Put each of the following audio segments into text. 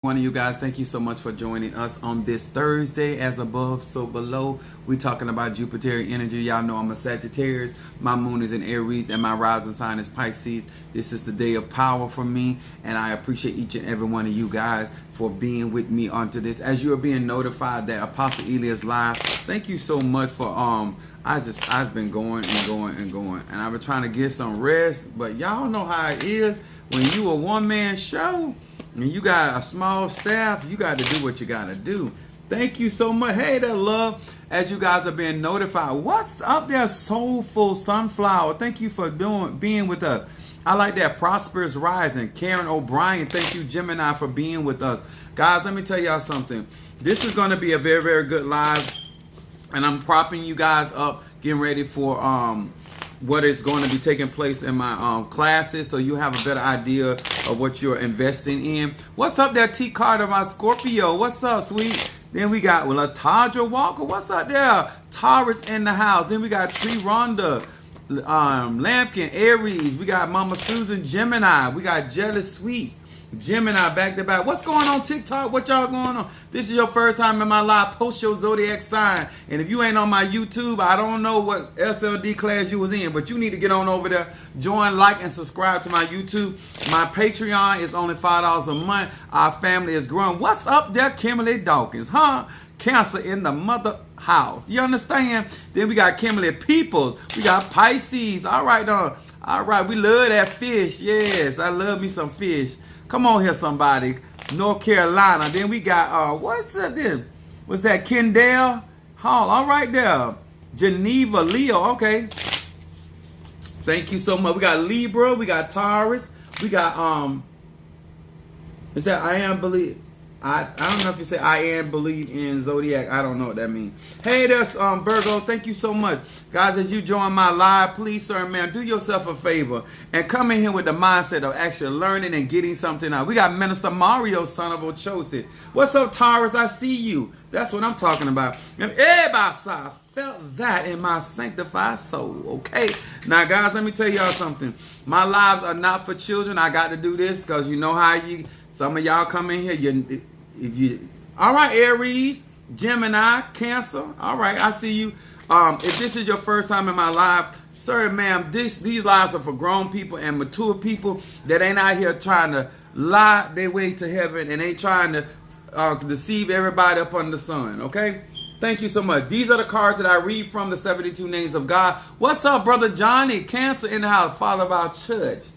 One of you guys, thank you so much for joining us on this Thursday. As above, so below. We're talking about Jupiter energy. Y'all know I'm a Sagittarius. My moon is in Aries and my rising sign is Pisces. This is the day of power for me, and I appreciate each and every one of you guys for being with me onto this. As you are being notified that Apostle Ely is live, thank you so much for I've been going and going and going, and I've been trying to get some rest, but y'all know how it is when you a one-man show. And you got a small staff, you got to do what you got to do. Thank you so much. Hey there, love. As you guys are being notified, what's up there, Soulful Sunflower? Thank you for being with us. I like that. Prosperous Rising. Karen O'Brien, thank you, Gemini, for being with us. Guys, let me tell y'all something. This is going to be a very, very good live. And I'm propping you guys up, getting ready for what is going to be taking place in my classes, so you have a better idea of what you're investing in. What's up there, T. Carter, my Scorpio? What's up, sweet? Then we got Latadra Walker. What's up there? Taurus in the house. Then we got Tree Rhonda, Lampkin, Aries. We got Mama Susan, Gemini. We got Jealous Sweets, Gemini, back to back. What's going on TikTok? What y'all going on? This is your first time in my live. Post your zodiac sign. And if you ain't on my YouTube, I don't know what SLD class you was in, but you need to get on over there. Join, like, and subscribe to my YouTube. My Patreon is only $5 a month. Our family is growing. What's up there, Kimberly Dawkins? Huh? Cancer in the mother house. You understand? Then we got Kimberly Peoples. We got Pisces. All right, all right. We love that fish. Yes, I love me some fish. Come on here, somebody. North Carolina. Then we got, what's that then? What's that? Kendall Hall. All right there. Geneva, Leo. Okay. Thank you so much. We got Libra. We got Taurus. We got, is that I am believe? I don't know if you say I am believe in Zodiac. I don't know what that means. Hey, that's Virgo. Thank you so much. Guys, as you join my live, please, sir, man, do yourself a favor and come in here with the mindset of actually learning and getting something out. We got Minister Mario, son of Ochosi. What's up, Taurus? I see you. That's what I'm talking about. And everybody felt that in my sanctified soul. Okay. Now, guys, let me tell y'all something. My lives are not for children. I got to do this because you know how some of y'all come in here, all right, Aries, Gemini, Cancer. All right, I see you. If this is your first time in my live, sir, ma'am, these lives are for grown people and mature people that ain't out here trying to lie their way to heaven and ain't trying to deceive everybody up under the sun, okay? Thank you so much. These are the cards that I read from the 72 names of God. What's up, Brother Johnny? Cancer in the house, father of our church.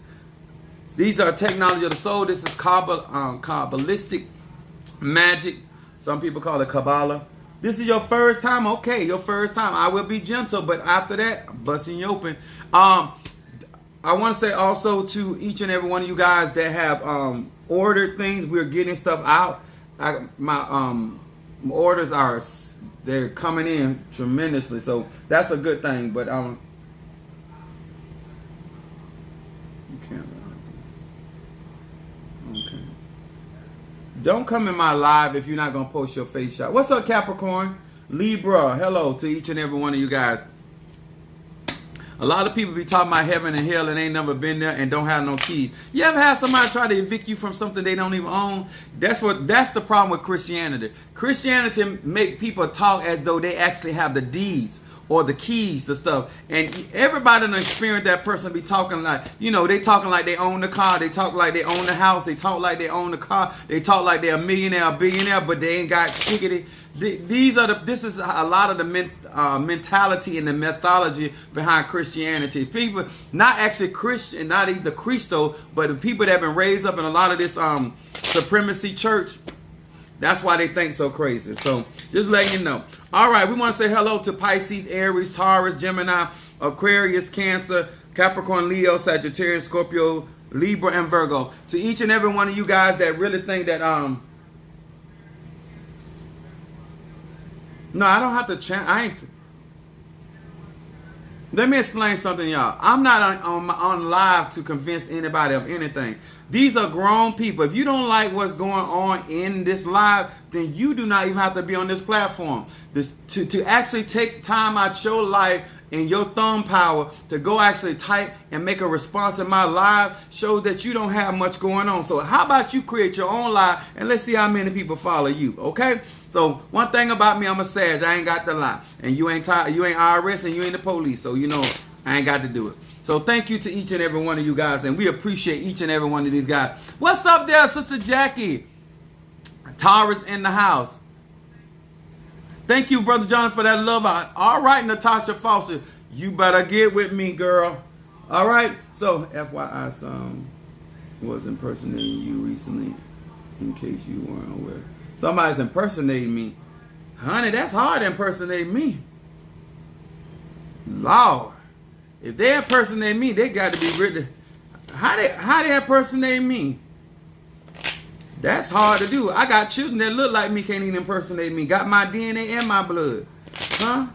These are technology of the soul. This is Kabbalistic magic. Some people call it Kabbalah. This is your first time. Okay, your first time. I will be gentle, but after that, I'm busting you open. I want to say also to each and every one of you guys that have ordered things, we're getting stuff out. My orders they're coming in tremendously, so that's a good thing. But you can't. Okay. Don't come in my live if you're not going to post your face shot. What's up, Capricorn? Libra, hello to each and every one of you guys. A lot of people be talking about heaven and hell and ain't never been there and don't have no keys. You ever had somebody try to evict you from something they don't even own? That's the problem with Christianity. Christianity make people talk as though they actually have the deeds or the keys to stuff. And everybody in the experience, that person be talking like, they talking like they own the car. They talk like they own the house. They talk like they own the car. They talk like they're a millionaire, a billionaire, but they ain't got chickadee. This is a lot of the mentality and the methodology behind Christianity. People, not actually Christian, not either Christo, but the people that have been raised up in a lot of this supremacy church. That's why they think so crazy. So just letting you know. All right, we want to say hello to Pisces, Aries, Taurus, Gemini, Aquarius, Cancer, Capricorn, Leo, Sagittarius, Scorpio, Libra, and Virgo. To each and every one of you guys that really think that no, I don't have to Let me explain something, y'all. I'm not on live to convince anybody of anything. These are grown people. If you don't like what's going on in this live, then you do not even have to be on this platform. To actually take time out your life and your thumb power to go actually type and make a response in my live shows that you don't have much going on. So how about you create your own live and let's see how many people follow you, okay? So one thing about me, I'm a Sag. I ain't got to lie. And you ain't IRS and you ain't the police. So, you know, I ain't got to do it. So thank you to each and every one of you guys. And we appreciate each and every one of these guys. What's up there, Sister Jackie? Tara's in the house. Thank you, Brother John, for that love. All right, Natasha Foster. You better get with me, girl. All right. So, FYI, some was impersonating you recently, in case you weren't aware. Somebody's impersonating me. Honey, that's hard to impersonate me. Lord. If they impersonate me, they got to be really... How they impersonate me? That's hard to do. I got children that look like me, can't even impersonate me. Got my DNA and my blood. Huh?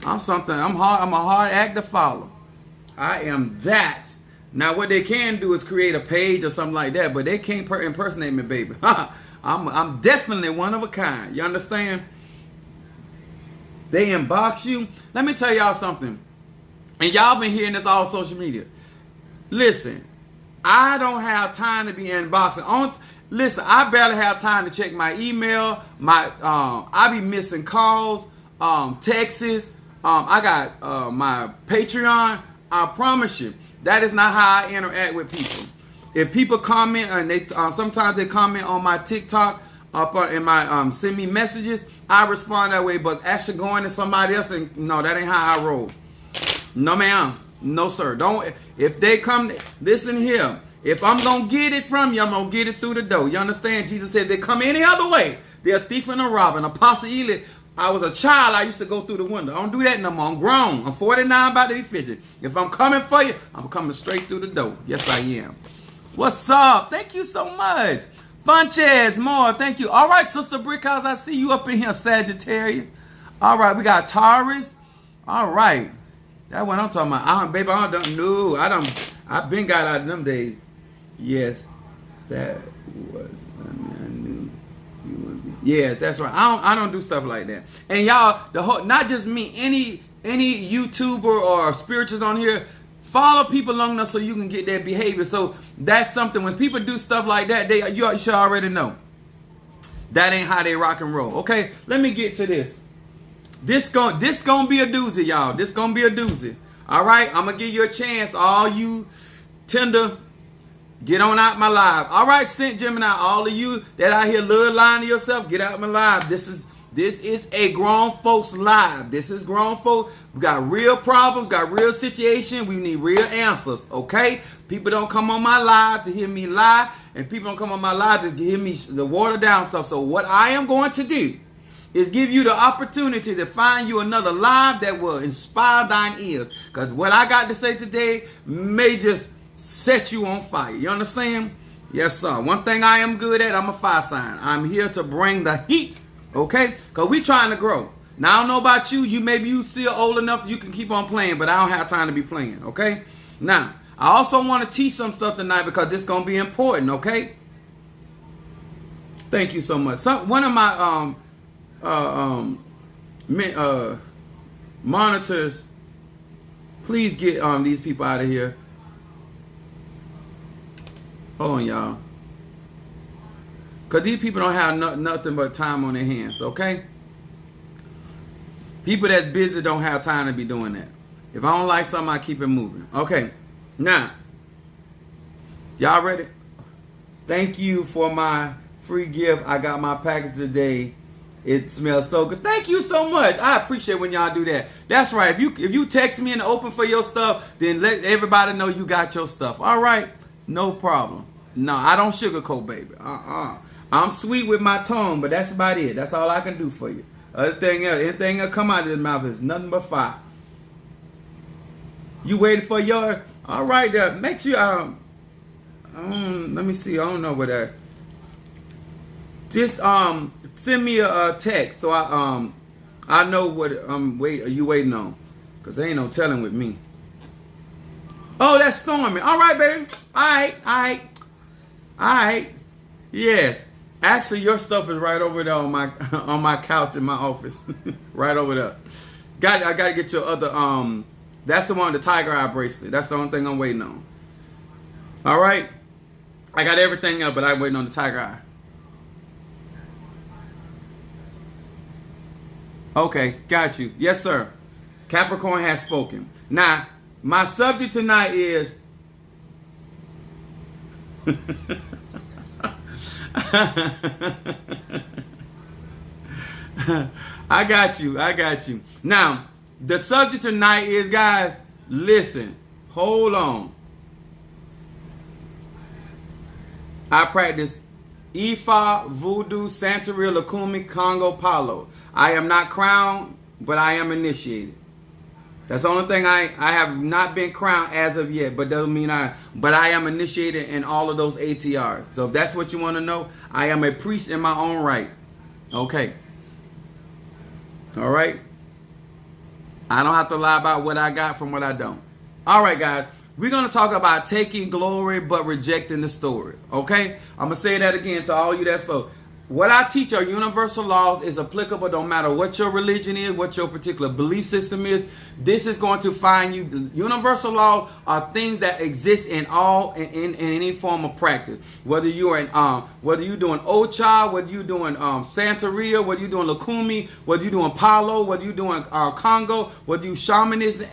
I'm a hard act to follow. I am that. Now, what they can do is create a page or something like that, but they can't impersonate me, baby. I'm definitely one of a kind. You understand? They inbox you. Let me tell y'all something. And y'all been hearing this all social media. Listen, I don't have time to be inboxing. Listen, I barely have time to check my email. I be missing calls, texts. I got my Patreon. I promise you, that is not how I interact with people. If people comment and they sometimes they comment on my TikTok in my send me messages, I respond that way. But actually going to somebody else and no, that ain't how I roll. No, ma'am. No, sir. Don't. If they come, listen here. If I'm going to get it from you, I'm going to get it through the door. You understand? Jesus said, if they come any other way, they're a thief and a robber. And Apostle Ely, I was a child, I used to go through the window. I don't do that no more. I'm grown. I'm 49, about to be 50. If I'm coming for you, I'm coming straight through the door. Yes, I am. What's up? Thank you so much. Funches, more. Thank you. All right, Sister Brickhouse, I see you up in here, Sagittarius. All right, we got Taurus. All right. That's what I'm talking about. Baby, I've been got out of them days. Yes, that was, I knew you would be. Yeah, that's right. I don't do stuff like that. And y'all, not just me, any YouTuber or spirituals on here, follow people long enough so you can get their behavior. So that's something, when people do stuff like that, you should already know. That ain't how they rock and roll. Okay, let me get to this. This gonna be a doozy, y'all. This gonna be a doozy. All right, I'm gonna give you a chance. All you tender, get on out my live. All right, Saint Gemini, all of you that out here love lying to yourself, get out my live. This is a grown folks live. This is grown folks. We got real problems, got real situation. We need real answers, okay? People don't come on my live to hear me lie, and people don't come on my live to hear me the water down stuff. So what I am going to do is give you the opportunity to find you another live that will inspire thine ears. Because what I got to say today may just set you on fire. You understand? Yes, sir. One thing I am good at, I'm a fire sign. I'm here to bring the heat, okay? Because we trying to grow. Now, I don't know about you. Maybe you still old enough you can keep on playing, but I don't have time to be playing, okay? Now, I also want to teach some stuff tonight because this is going to be important, okay? Thank you so much. One of my monitors, please get these people out of here. Hold on, y'all. Because these people don't have nothing but time on their hands, okay? People that's busy don't have time to be doing that. If I don't like something, I keep it moving. Okay. Now, y'all ready? Thank you for my free gift. I got my package today. It smells so good. Thank you so much. I appreciate when y'all do that. That's right. If you text me and open for your stuff, then let everybody know you got your stuff. All right? No problem. No, I don't sugarcoat, baby. I'm sweet with my tongue, but that's about it. That's all I can do for you. Anything that come out of his mouth is nothing but fire. You waiting for your... All right, there. Make sure... let me see. I don't know what that... Just send me a text so I know what you waiting on. Because there ain't no telling with me. Oh, that's Stormy. All right, baby. All right. Yes. Actually, your stuff is right over there on my couch in my office. Right over there. I gotta get your other That's the one, the tiger eye bracelet. That's the only thing I'm waiting on. All right. I got everything else, but I'm waiting on the tiger eye. Okay, got you. Yes, sir. Capricorn has spoken. Now, my subject tonight is I got you. Now, the subject tonight is, guys, listen, hold on. I practice Ifa, Voodoo, Santeria, Lukumi, Congo, Palo. I am not crowned, but I am initiated. That's the only thing I have not been crowned as of yet, but doesn't mean but I am initiated in all of those ATRs. So if that's what you want to know, I am a priest in my own right. Okay. All right. I don't have to lie about what I got from what I don't. All right, guys. We're going to talk about taking glory but rejecting the story. Okay? I'm going to say that again to all you that's slow. What I teach are universal laws, is applicable no matter what your religion is, what your particular belief system is. This is going to find you. The universal laws are things that exist in in any form of practice. Whether you're doing Ocha, whether you're doing Santeria, whether you're doing Lukumi, whether you're doing Palo, whether you're doing Congo, whether you shamanism,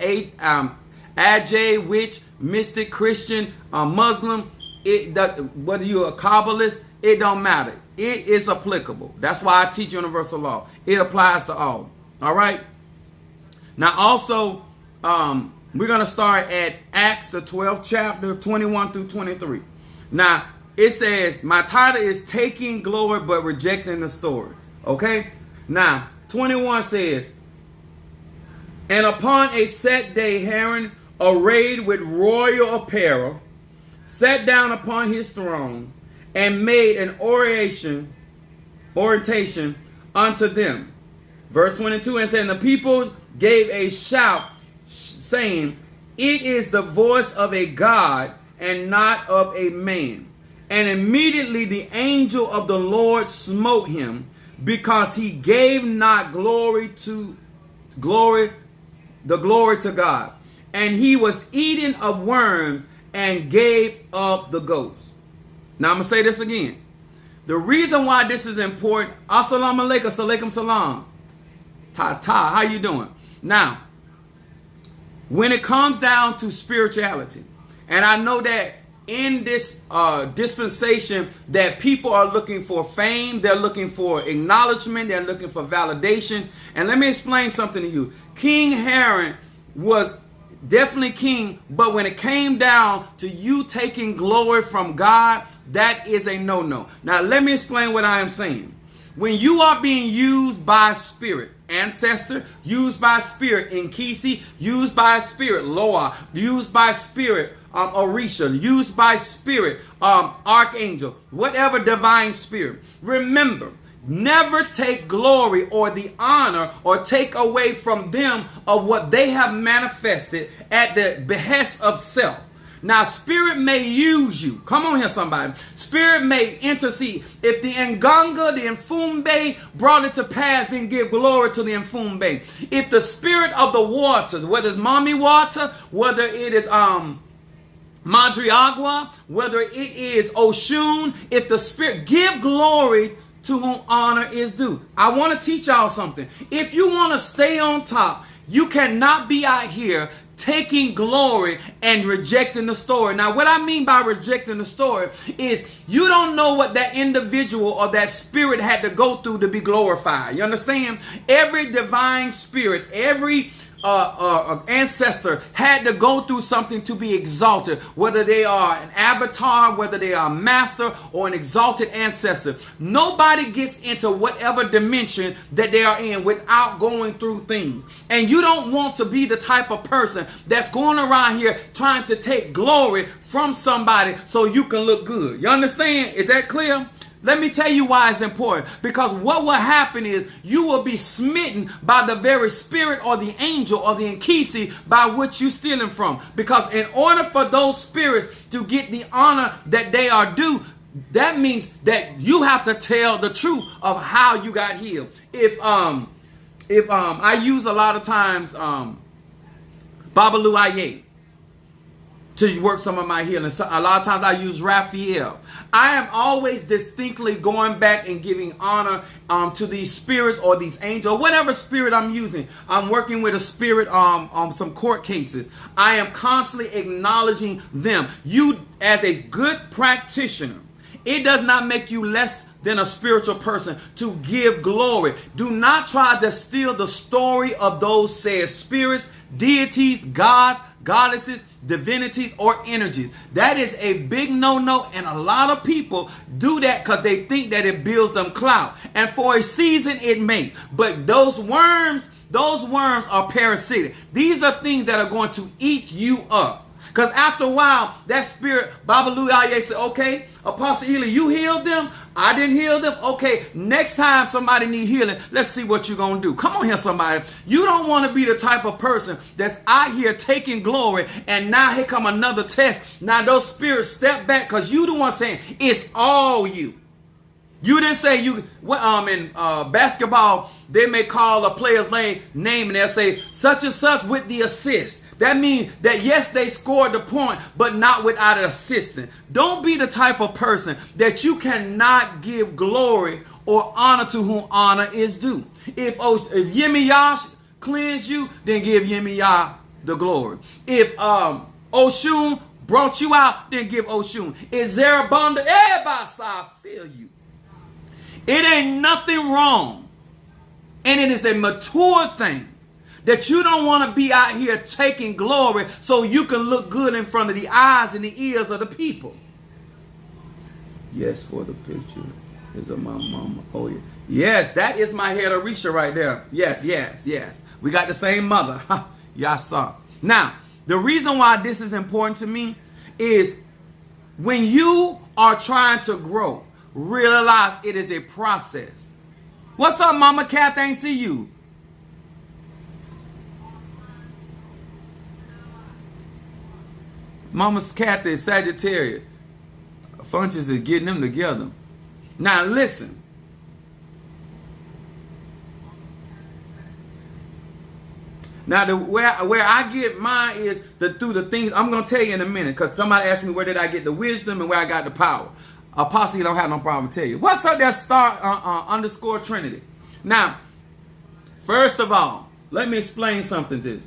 Ajay, witch, mystic, Christian, Muslim, whether you're a Kabbalist, it don't matter. It is applicable. That's why I teach universal law. It applies to all. All right. Now, also, we're going to start at Acts, the 12th chapter, 21 through 23. Now, it says, my title is Taking Glory but Rejecting the Story. Okay. Now, 21 says, and upon a set day, Herod, arrayed with royal apparel, sat down upon his throne and made an orientation unto them. Verse 22, and said, and the people gave a shout, saying, it is the voice of a God and not of a man. And immediately the angel of the Lord smote him, because he gave not glory to God. And he was eaten of worms and gave up the ghost. Now I'm going to say this again. The reason why this is important, assalamu alaikum, salaikum salam. Ta-ta, how you doing? Now, when it comes down to spirituality, and I know that in this dispensation that people are looking for fame, they're looking for acknowledgement, they're looking for validation. And let me explain something to you. King Herod was definitely king, but when it came down to you taking glory from God, that is a no-no. Now, let me explain what I am saying. When you are being used by spirit, ancestor, used by spirit, Nkisi, used by spirit, Loa, used by spirit, Orisha, used by spirit, archangel, whatever divine spirit, remember, never take glory or the honor or take away from them of what they have manifested at the behest of self. Now, spirit may use you. Come on here, somebody. Spirit may intercede. If the Nganga, the Mfumbe brought it to pass, then give glory to the Mfumbe. If the spirit of the waters, whether it's Mami Water, whether it is Madriagua, whether it is Oshun, if the spirit, give glory to whom honor is due. I want to teach y'all something. If you want to stay on top, you cannot be out here taking glory and rejecting the story. Now, what I mean by rejecting the story is you don't know what that individual or that spirit had to go through to be glorified. You understand? Every divine spirit, every ancestor had to go through something to be exalted, whether they are an avatar, whether they are a master or an exalted ancestor. Nobody gets into whatever dimension that they are in without going through things. And you don't want to be the type of person that's going around here trying to take glory from somebody so you can look good. You understand? Is that clear? Let me tell you why it's important. Because what will happen is you will be smitten by the very spirit or the angel or the Nkisi by which you're stealing from. Because in order for those spirits to get the honor that they are due, that means that you have to tell the truth of how you got healed. If I use a lot of times Babalu Aye, to work some of my healing. So a lot of times I use Raphael. I am always distinctly going back and giving honor to these spirits or these angels, or whatever spirit I'm using. I'm working with a spirit on some court cases. I am constantly acknowledging them. You, as a good practitioner, it does not make you less than a spiritual person to give glory. Do not try to steal the story of those said spirits, deities, gods, goddesses, divinities, or energies. That is a big no-no, and a lot of people do that because they think that it builds them clout. And for a season it may. But those worms are parasitic. These are things that are going to eat you up. Because after a while, that spirit, Babalu Aye said, okay, Apostle Ely, you healed them? I didn't heal them? Okay, next time somebody need healing, let's see what you're going to do. Come on here, somebody. You don't want to be the type of person that's out here taking glory, and now here come another test. Now those spirits step back because you the one saying, it's all you. You didn't say you, in basketball, they may call a player's name and they'll say, such and such with the assist. That means that yes, they scored the point, but not without an assistant. Don't be the type of person that you cannot give glory or honor to whom honor is due. If Yemi Yah cleansed you, then give Yemi Yah the glory. If Oshun brought you out, then give Oshun. If Zarabanda, everybody feel you. It ain't nothing wrong. And it is a mature thing that you don't want to be out here taking glory so you can look good in front of the eyes and the ears of the people. Yes, for the picture is of my mama. Oh, yeah. Yes, that is my head of Risha right there. Yes, yes, yes. We got the same mother. Y'all saw. Now, the reason why this is important to me is when you are trying to grow, realize it is a process. What's up, Mama Kath? I ain't see you. Mama's Cat is Sagittarius. Funches is getting them together. Now listen. Now where I get mine is through the things I'm going to tell you in a minute, because somebody asked me where did I get the wisdom and where I got the power. Apostle, you don't have no problem tell you. What's up that star underscore Trinity? Now, first of all, let me explain something to this.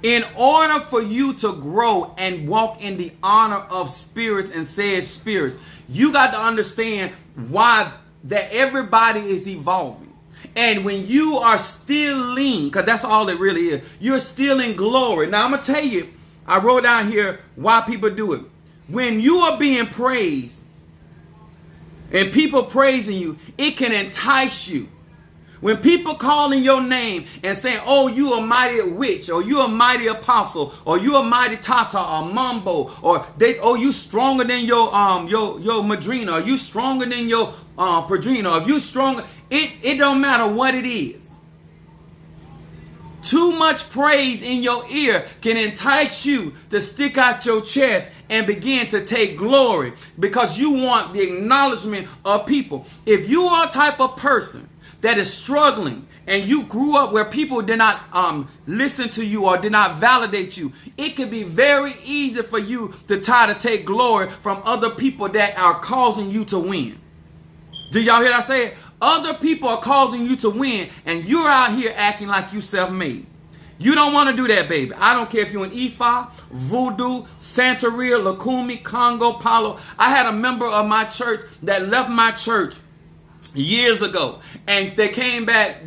In order for you to grow and walk in the honor of spirits and said spirits, you got to understand why that everybody is evolving. And when you are still lean, because that's all it really is, you're still in glory. Now, I'm going to tell you, I wrote down here why people do it. When you are being praised and people praising you, it can entice you. When people calling your name and saying, oh, you a mighty witch, or you a mighty apostle, or you a mighty tata, or mumbo, or you stronger than your madrina, or you stronger than your padrina, or if you stronger, it don't matter what it is. Too much praise in your ear can entice you to stick out your chest and begin to take glory because you want the acknowledgement of people. If you are a type of person that is struggling and you grew up where people did not listen to you or did not validate you, it can be very easy for you to try to take glory from other people that are causing you to win. Do y'all hear that I say it? Other people are causing you to win and you're out here acting like you self-made. You don't want to do that, baby. I don't care if you're in Ifa, Voodoo, Santeria, Lukumi, Congo, Palo. I had a member of my church that left my church years ago, and they came back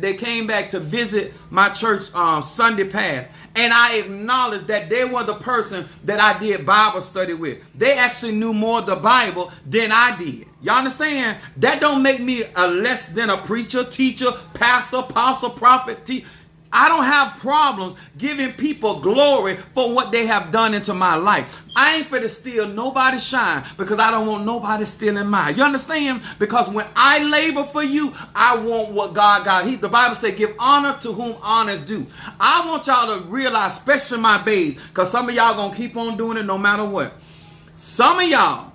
to visit my church Sunday past, and I acknowledged that they were the person that I did Bible study with. They actually knew more of the Bible than I did. Y'all understand? That don't make me a less than a preacher, teacher, pastor, apostle, prophet. I don't have problems giving people glory for what they have done into my life. I ain't finna steal nobody's shine because I don't want nobody stealing mine. You understand? Because when I labor for you, I want what God got. The Bible says, give honor to whom honor is due. I want y'all to realize, especially my babes, because some of y'all gonna keep on doing it no matter what. Some of y'all,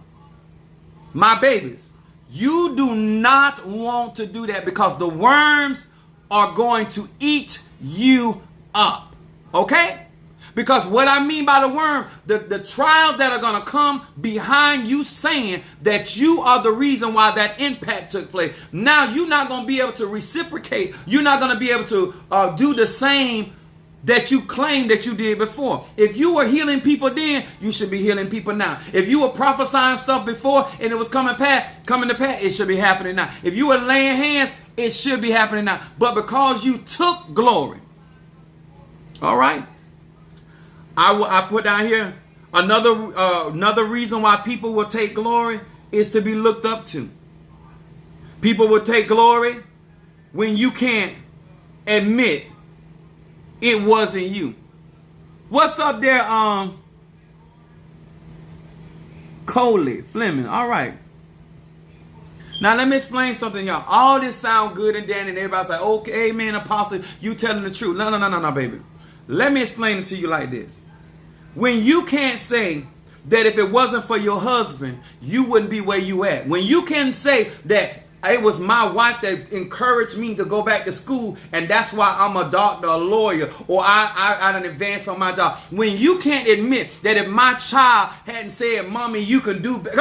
my babies, you do not want to do that because the worms are going to eat you up. Okay? Because what I mean by the worm, the trials that are going to come behind you saying that you are the reason why that impact took place. Now you're not going to be able to reciprocate. You're not going to be able to do the same that you claimed that you did before. If you were healing people then, you should be healing people now. If you were prophesying stuff before and it was coming to pass, it should be happening now. If you were laying hands, it should be happening now. But because you took glory, all right, I put down here another reason why people will take glory is to be looked up to. People will take glory when you can't admit it wasn't you. What's up there, Coley Fleming? All right. Now let me explain something, y'all. All this sound good and dandy, and everybody's like, okay, amen, apostle, you telling the truth. No, baby. Let me explain it to you like this. When you can't say that if it wasn't for your husband, you wouldn't be where you at. When you can say that it was my wife that encouraged me to go back to school, and that's why I'm a doctor, a lawyer, or I done advanced on my job. When you can't admit that if my child hadn't said, Mommy, you can do better.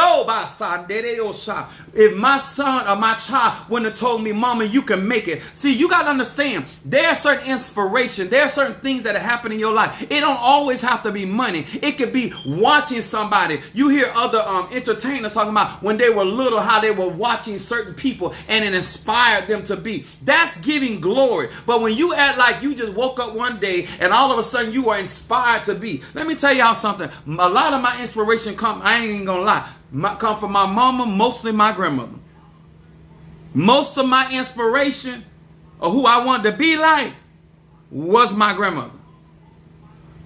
If my son or my child wouldn't have told me, Mama, you can make it. See, you got to understand, there are certain inspiration. There are certain things that happen in your life. It don't always have to be money. It could be watching somebody. You hear other entertainers talking about when they were little, how they were watching certain people and it inspired them to be. That's giving glory. But when you act like you just woke up one day and all of a sudden you are inspired to be. Let me tell y'all something. A lot of my inspiration I ain't even gonna lie, come from my mama, mostly my grandmother. Most of my inspiration of who I wanted to be like was my grandmother.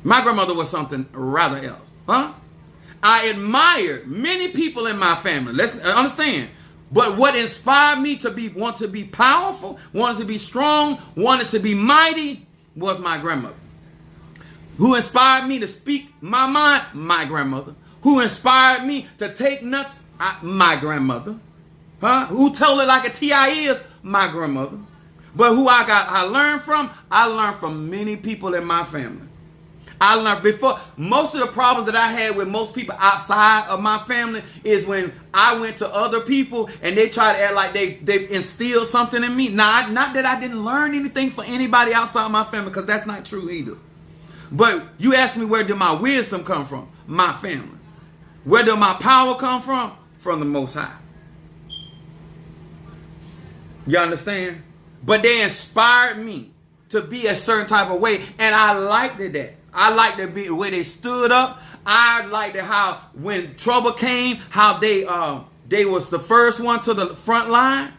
My grandmother was something rather else. Huh? I admired many people in my family. Let's understand. But what inspired me to want to be powerful, wanted to be strong, wanted to be mighty was my grandmother. Who inspired me to speak my mind? My grandmother. Who inspired me to take nothing? My grandmother. Huh? Who told it like a T.I. is? My grandmother. But who I learned from? I learned from many people in my family. I learned before. Most of the problems that I had with most people outside of my family is when I went to other people and they try to act like they instilled something in me. Now, not that I didn't learn anything for anybody outside my family, because that's not true either. But you ask me, where did my wisdom come from? My family. Where did my power come from? From the Most High. You understand? But they inspired me to be a certain type of way, and I liked it that. I liked the way they stood up. I liked it how when trouble came, how they was the first one to the front line.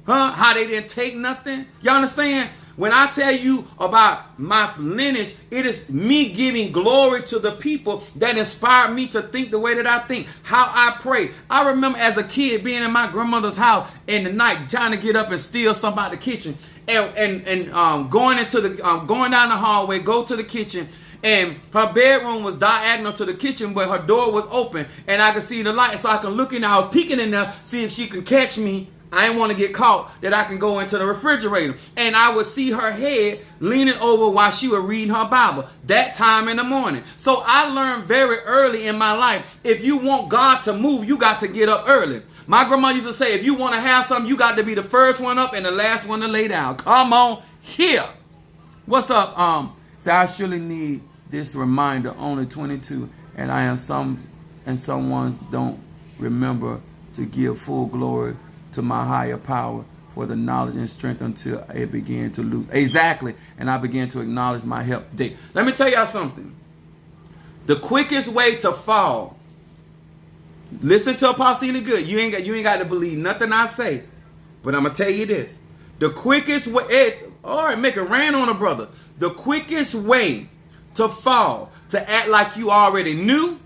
Huh? How they didn't take nothing. You understand? When I tell you about my lineage, it is me giving glory to the people that inspired me to think the way that I think, how I pray. I remember as a kid being in my grandmother's house in the night, trying to get up and steal something out the kitchen, and going down the hallway, go to the kitchen. And her bedroom was diagonal to the kitchen, but her door was open, and I could see the light, so I can look in there. I was peeking in there, see if she could catch me. I didn't want to get caught, that I can go into the refrigerator. And I would see her head leaning over while she was reading her Bible, that time in the morning. So I learned very early in my life, if you want God to move, you got to get up early. My grandma used to say, if you want to have something, you got to be the first one up and the last one to lay down. Come on here. What's up? So I surely need this reminder, only 22, and I am someone don't remember to give full glory to my higher power for the knowledge and strength until I began to lose. Exactly. And I began to acknowledge my help day. Let me tell y'all something. The quickest way to fall, listen to Apostle Good. You ain't got to believe nothing I say, but I'm going to tell you this. The quickest way, all right, make it rain on a brother. The quickest way to fall, to act like you already knew,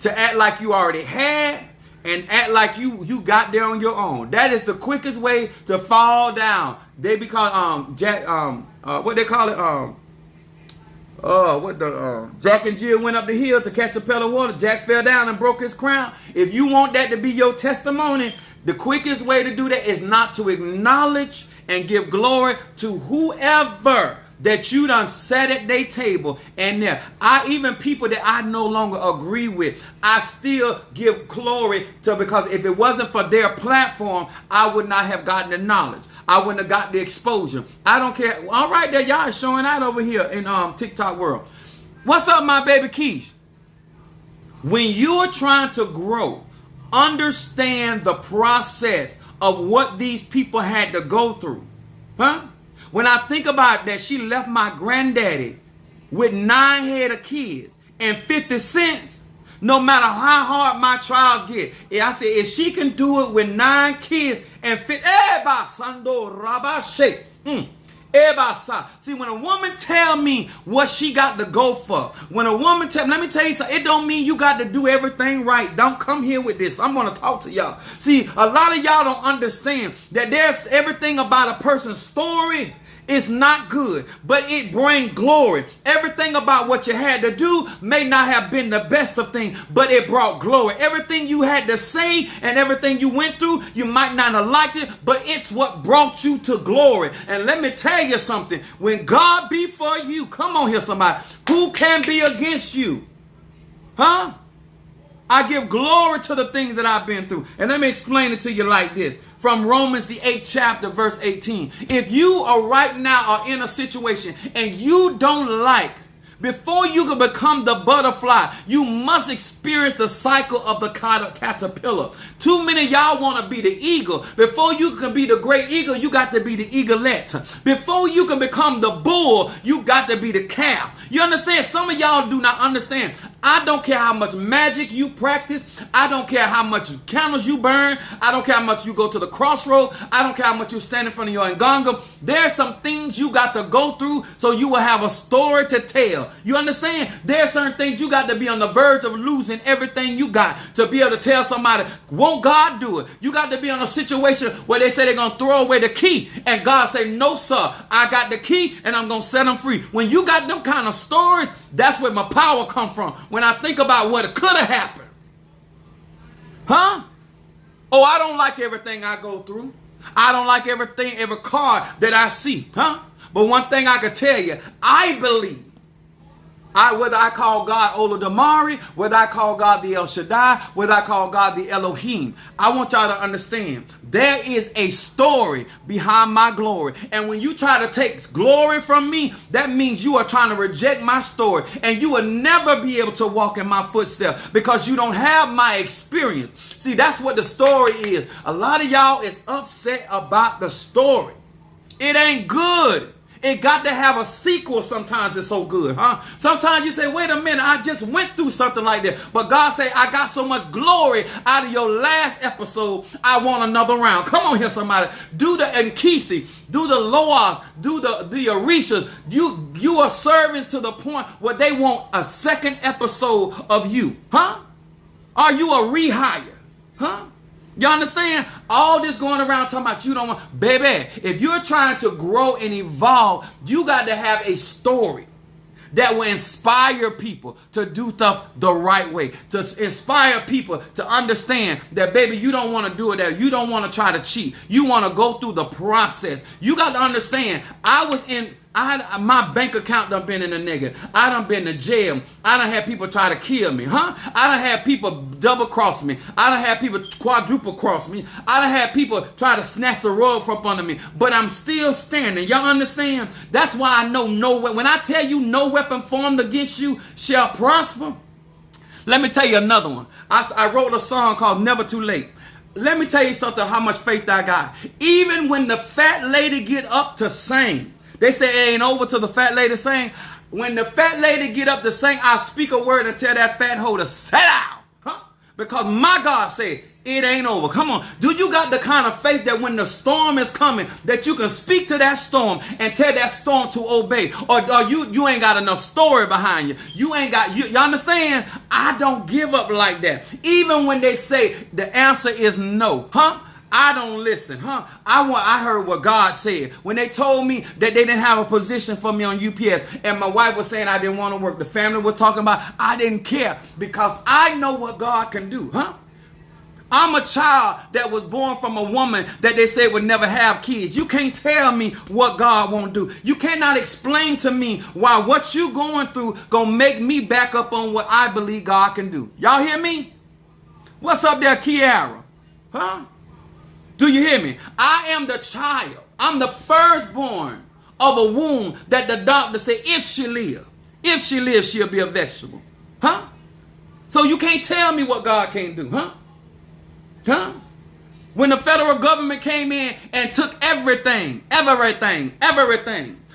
to act like you already had, and act like you got there on your own. That is the quickest way to fall down. They be called what they call it, Jack and Jill went up the hill to catch a pail of water. Jack fell down and broke his crown. If you want that to be your testimony, the quickest way to do that is not to acknowledge and give glory to whoever that you done sat at their table and there. Even people that I no longer agree with, I still give glory to, because if it wasn't for their platform, I would not have gotten the knowledge. I wouldn't have got the exposure. I don't care. All right, there y'all is showing out over here in TikTok world. What's up, my baby Keish? When you are trying to grow, understand the process of what these people had to go through. Huh? When I think about that, she left my granddaddy with 9 head of kids and 50 cents. No matter how hard my trials get, I said, if she can do it with 9 kids and 50, see, when a woman tell me what she got to go for, when a woman let me tell you something, it don't mean you got to do everything right. Don't come here with this. I'm going to talk to y'all. See, a lot of y'all don't understand that there's everything about a person's story. It's not good, but it brings glory. Everything about what you had to do may not have been the best of things, but it brought glory. Everything you had to say and everything you went through, you might not have liked it, but it's what brought you to glory. And let me tell you something. When God be for you, come on here somebody, who can be against you? Huh? I give glory to the things that I've been through. And let me explain it to you like this. From Romans, the 8th chapter, verse 18. If you are right now are in a situation and you don't like, before you can become the butterfly, you must experience the cycle of the caterpillar. Too many of y'all want to be the eagle. Before you can be the great eagle, you got to be the eaglet. Before you can become the bull, you got to be the calf. You understand? Some of y'all do not understand. I don't care how much magic you practice. I don't care how much candles you burn. I don't care how much you go to the crossroad. I don't care how much you stand in front of your nganga. There's some things you got to go through so you will have a story to tell. You understand? There are certain things you got to be on the verge of losing everything you got to be able to tell somebody, won't God do it? You got to be on a situation where they say they're going to throw away the key. And God say, no, sir, I got the key and I'm going to set them free. When you got them kind of stories, that's where my power come from. When I think about what could have happened. Huh? Oh, I don't like everything I go through. I don't like everything, every card that I see. Huh? But one thing I can tell you, I believe. Whether I call God Olodumare, whether I call God the El Shaddai, whether I call God the Elohim, I want y'all to understand there is a story behind my glory. And when you try to take glory from me, that means you are trying to reject my story. And you will never be able to walk in my footsteps because you don't have my experience. See, that's what the story is. A lot of y'all is upset about the story. It ain't good. It got to have a sequel. Sometimes it's so good, huh? Sometimes you say, wait a minute, I just went through something like that. But God say, I got so much glory out of your last episode, I want another round. Come on here, somebody. Do the Nkisi, do the Loas, do the Orisha. You are serving to the point where they want a second episode of you, huh? Are you a rehire, huh? You understand? All this going around talking about you don't want, baby, if you're trying to grow and evolve, you got to have a story that will inspire people to do stuff the right way, to inspire people to understand that, baby, you don't want to do it there. You don't want to try to cheat. You want to go through the process. You got to understand, my bank account done been in the negative. I done been to jail. I done had people try to kill me, huh? I done had people double cross me. I done had people quadruple cross me. I done had people try to snatch the rug from under me. But I'm still standing. Y'all understand? That's why I know when I tell you no weapon formed against you shall prosper. Let me tell you another one. I wrote a song called Never Too Late. Let me tell you something, how much faith I got. Even when the fat lady get up to sing, they say it ain't over till the fat lady sing. When the fat lady get up to sing, I speak a word and tell that fat hoe to sit down. Huh? Because my God said, it ain't over. Come on. Do you got the kind of faith that when the storm is coming, that you can speak to that storm and tell that storm to obey? Or you ain't got enough story behind you. You ain't got, you understand? I don't give up like that. Even when they say the answer is no. Huh? I don't listen, huh? I heard what God said. When they told me that they didn't have a position for me on UPS and my wife was saying I didn't want to work, the family was talking about, I didn't care because I know what God can do, huh? I'm a child that was born from a woman that they said would never have kids. You can't tell me what God won't do. You cannot explain to me why what you going through gonna make me back up on what I believe God can do. Y'all hear me? What's up there, Kiara? Huh? Do you hear me? I am the child. I'm the firstborn of a womb that the doctor said if she lives, she'll be a vegetable. Huh? So you can't tell me what God can't do, huh? Huh? When the federal government came in and took everything,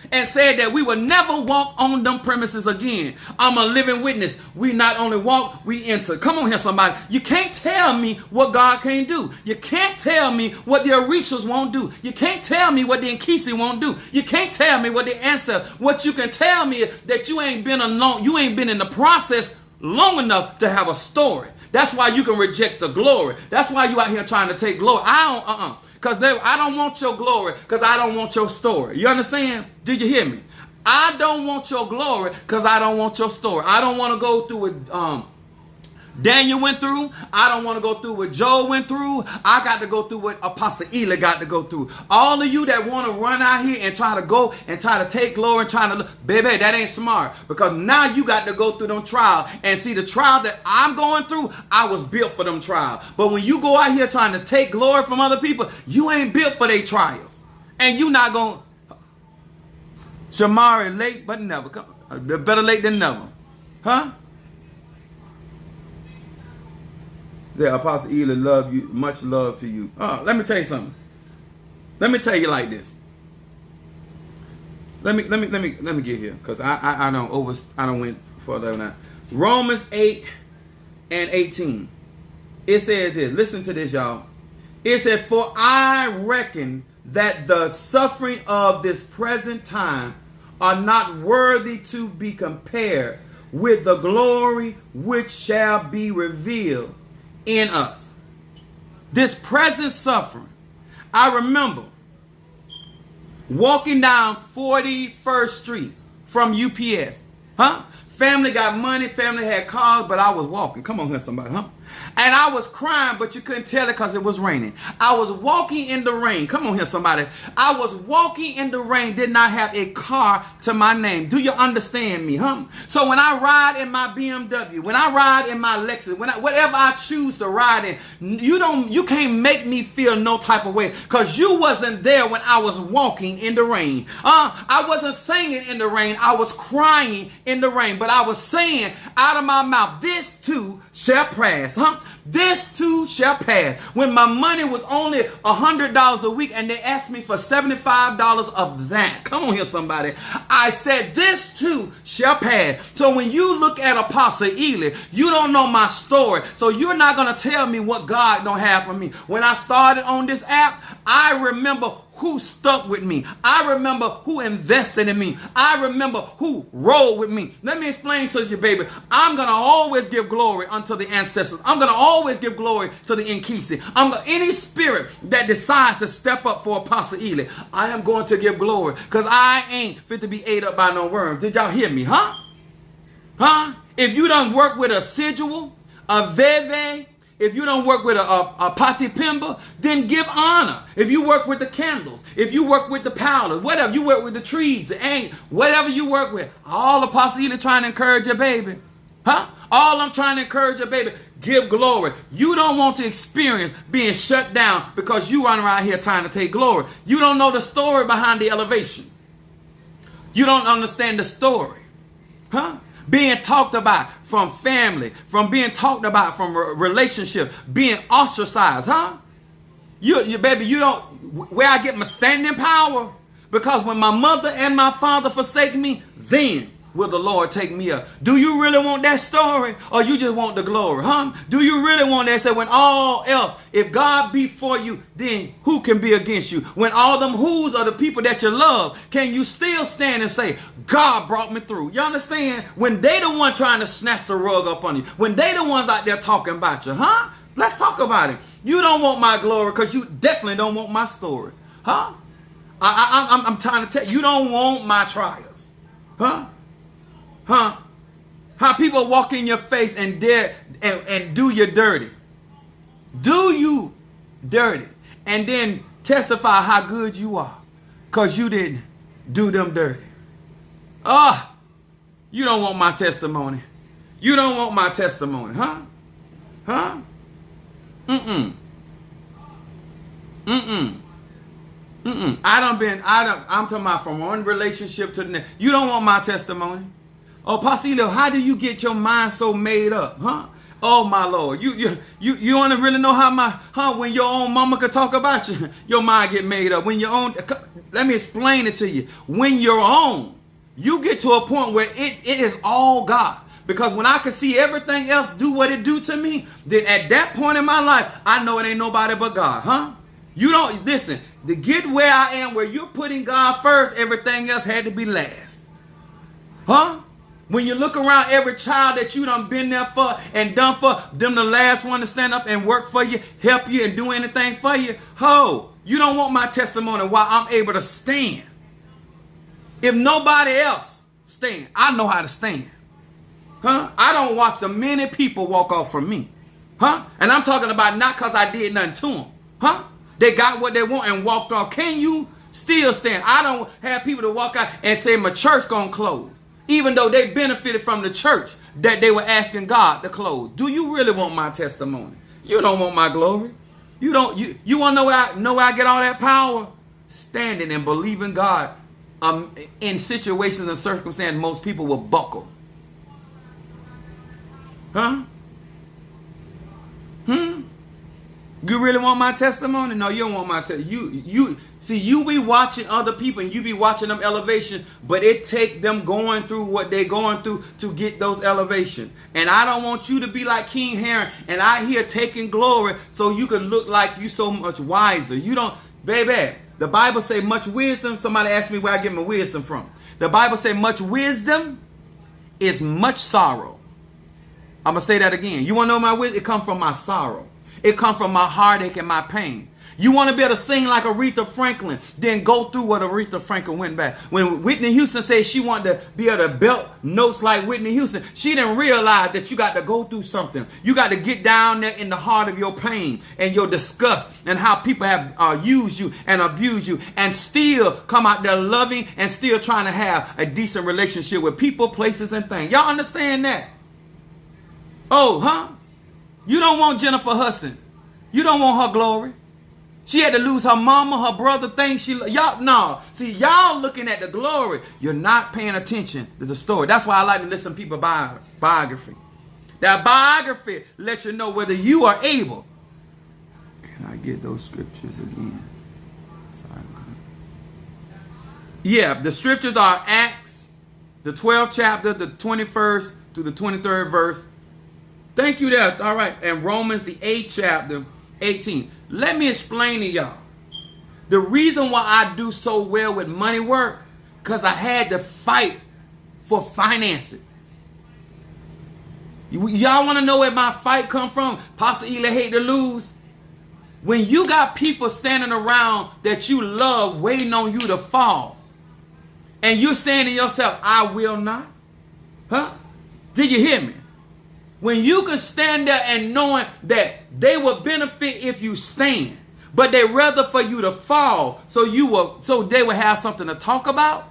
and said that we would never walk on them premises again. I'm a living witness. We not only walk, we enter. Come on here, somebody. You can't tell me what God can't do. You can't tell me what the Orishas won't do. You can't tell me what the Nkisi won't do. You can't tell me what the answer. What you can tell me is that you ain't been alone. You ain't been in the process long enough to have a story. That's why you can reject the glory. That's why you out here trying to take glory. Because I don't want your glory because I don't want your story. You understand? Did you hear me? I don't want your glory because I don't want your story. I don't want to go through what Daniel went through. I don't want to go through what Joel went through. I got to go through what Apostle Eli got to go through. All of you that want to run out here and try to go and try to take glory and trying to look, baby, that ain't smart. Because now you got to go through them trials. And see, the trial that I'm going through, I was built for them trials. But when you go out here trying to take glory from other people, you ain't built for their trials. And you not going to. Shamari, late but never. Better late than never. Huh? The Apostle Eli love you, much love to you. Let me tell you something. Let me tell you like this. Let me get here because I don't went further than that. Romans 8:18. It says this. Listen to this, y'all. It said, "For I reckon that the suffering of this present time are not worthy to be compared with the glory which shall be revealed in us." This present suffering. I remember walking down 41st Street from UPS. Huh? Family got money, family had cars, but I was walking. Come on here, somebody, huh? And I was crying, but you couldn't tell it because it was raining. I was walking in the rain. Come on here, somebody. I was walking in the rain, did not have a car to my name. Do you understand me, huh? So when I ride in my BMW, when I ride in my Lexus, whatever I choose to ride in, you can't make me feel no type of way because you wasn't there when I was walking in the rain. I wasn't singing in the rain. I was crying in the rain, but I was saying out of my mouth, this too shall pass, huh? This too shall pass. When my money was only $100 a week and they asked me for $75 of that. Come on here, somebody. I said, this too shall pass. So when you look at Apostle Eli, you don't know my story. So you're not going to tell me what God don't have for me. When I started on this app, I remember who stuck with me. I remember who invested in me. I remember who rolled with me. Let me explain to you, baby. I'm going to always give glory unto the ancestors. I'm going to always give glory to the Nkisi. Any spirit that decides to step up for Apostle Eli, I am going to give glory because I ain't fit to be ate up by no worms. Did y'all hear me, huh? Huh? If you don't work with a Sigil, a Veve, if you don't work with a Pati Pimba, then give honor. If you work with the candles, if you work with the powder, whatever, you work with the trees, the ain't, whatever you work with, all Apostle Eli trying to encourage your baby. Huh? All I'm trying to encourage your baby, give glory. You don't want to experience being shut down because you run around here trying to take glory. You don't know the story behind the elevation. You don't understand the story. Huh? Being talked about from family, from being talked about from relationship, being ostracized, huh? You baby, you don't, where I get my standing power, because when my mother and my father forsake me, then will the Lord take me up. Do you really want that story or you just want the glory, huh? Do you really want that? Say when all else, if God be for you, then who can be against you? When all them who's are the people that you love, can you still stand and say, God brought me through? You understand? When they the one trying to snatch the rug up on you, when they the ones out there talking about you, huh? Let's talk about it. You don't want my glory because you definitely don't want my story, huh? I'm trying to tell you, you don't want my trials, huh? Huh? How people walk in your face and dare and do you dirty. do you dirty and then testify how good you are because you didn't do them dirty. You don't want my testimony. You don't want my testimony, huh? Huh? I'm talking about from one relationship to the next. You don't want my testimony. Oh, Pasilo, how do you get your mind so made up, huh? Oh my Lord, you want to really know how when your own mama could talk about you, your mind get made up. When your own, let me explain it to you. When you're own, you get to a point where it is all God. Because when I can see everything else do what it do to me, then at that point in my life, I know it ain't nobody but God, huh? You don't, listen, to get where I am, where you're putting God first, everything else had to be last. Huh? When you look around, every child that you done been there for and done for, them the last one to stand up and work for you, help you and do anything for you. You don't want my testimony while I'm able to stand. If nobody else stand, I know how to stand. Huh? I don't watch the many people walk off from me. Huh? And I'm talking about not because I did nothing to them. Huh? They got what they want and walked off. Can you still stand? I don't have people to walk out and say my church gonna close, even though they benefited from the church that they were asking God to close. Do you really want my testimony? You don't want my glory. You don't. You want to know where I get all that power? Standing and believing God. In situations and circumstances, most people will buckle. Huh? You really want my testimony? No, you don't want my testimony. You be watching other people and you be watching them elevation, but it take them going through what they going through to get those elevation. And I don't want you to be like King Herod and I here taking glory so you can look like you so much wiser. You don't, baby. The Bible say much wisdom. Somebody asked me where I get my wisdom from. The Bible say much wisdom is much sorrow. I'm going to say that again. You want to know my wisdom? It comes from my sorrow. It comes from my heartache and my pain. You want to be able to sing like Aretha Franklin, then go through what Aretha Franklin went back. When Whitney Houston said she wanted to be able to belt notes like Whitney Houston, she didn't realize that you got to go through something. You got to get down there in the heart of your pain and your disgust and how people have used you and abused you and still come out there loving and still trying to have a decent relationship with people, places, and things. Y'all understand that? Oh, huh? You don't want Jennifer Hudson. You don't want her glory. She had to lose her mama, her brother, things y'all, no. See, y'all looking at the glory. You're not paying attention to the story. That's why I like to listen to people's biography. That biography lets you know whether you are able. Can I get those scriptures again? Sorry. Yeah, the scriptures are Acts, the 12th chapter, the 21st to the 23rd verse. Thank you there. All right. And Romans, the 8th chapter, 18. Let me explain to y'all. The reason why I do so well with money work, because I had to fight for finances. Y'all want to know where my fight come from? Pastor Ely hate to lose. When you got people standing around that you love waiting on you to fall, and you're saying to yourself, I will not. Huh? Did you hear me? When you can stand there and knowing that they will benefit if you stand, but they rather for you to fall so they will have something to talk about.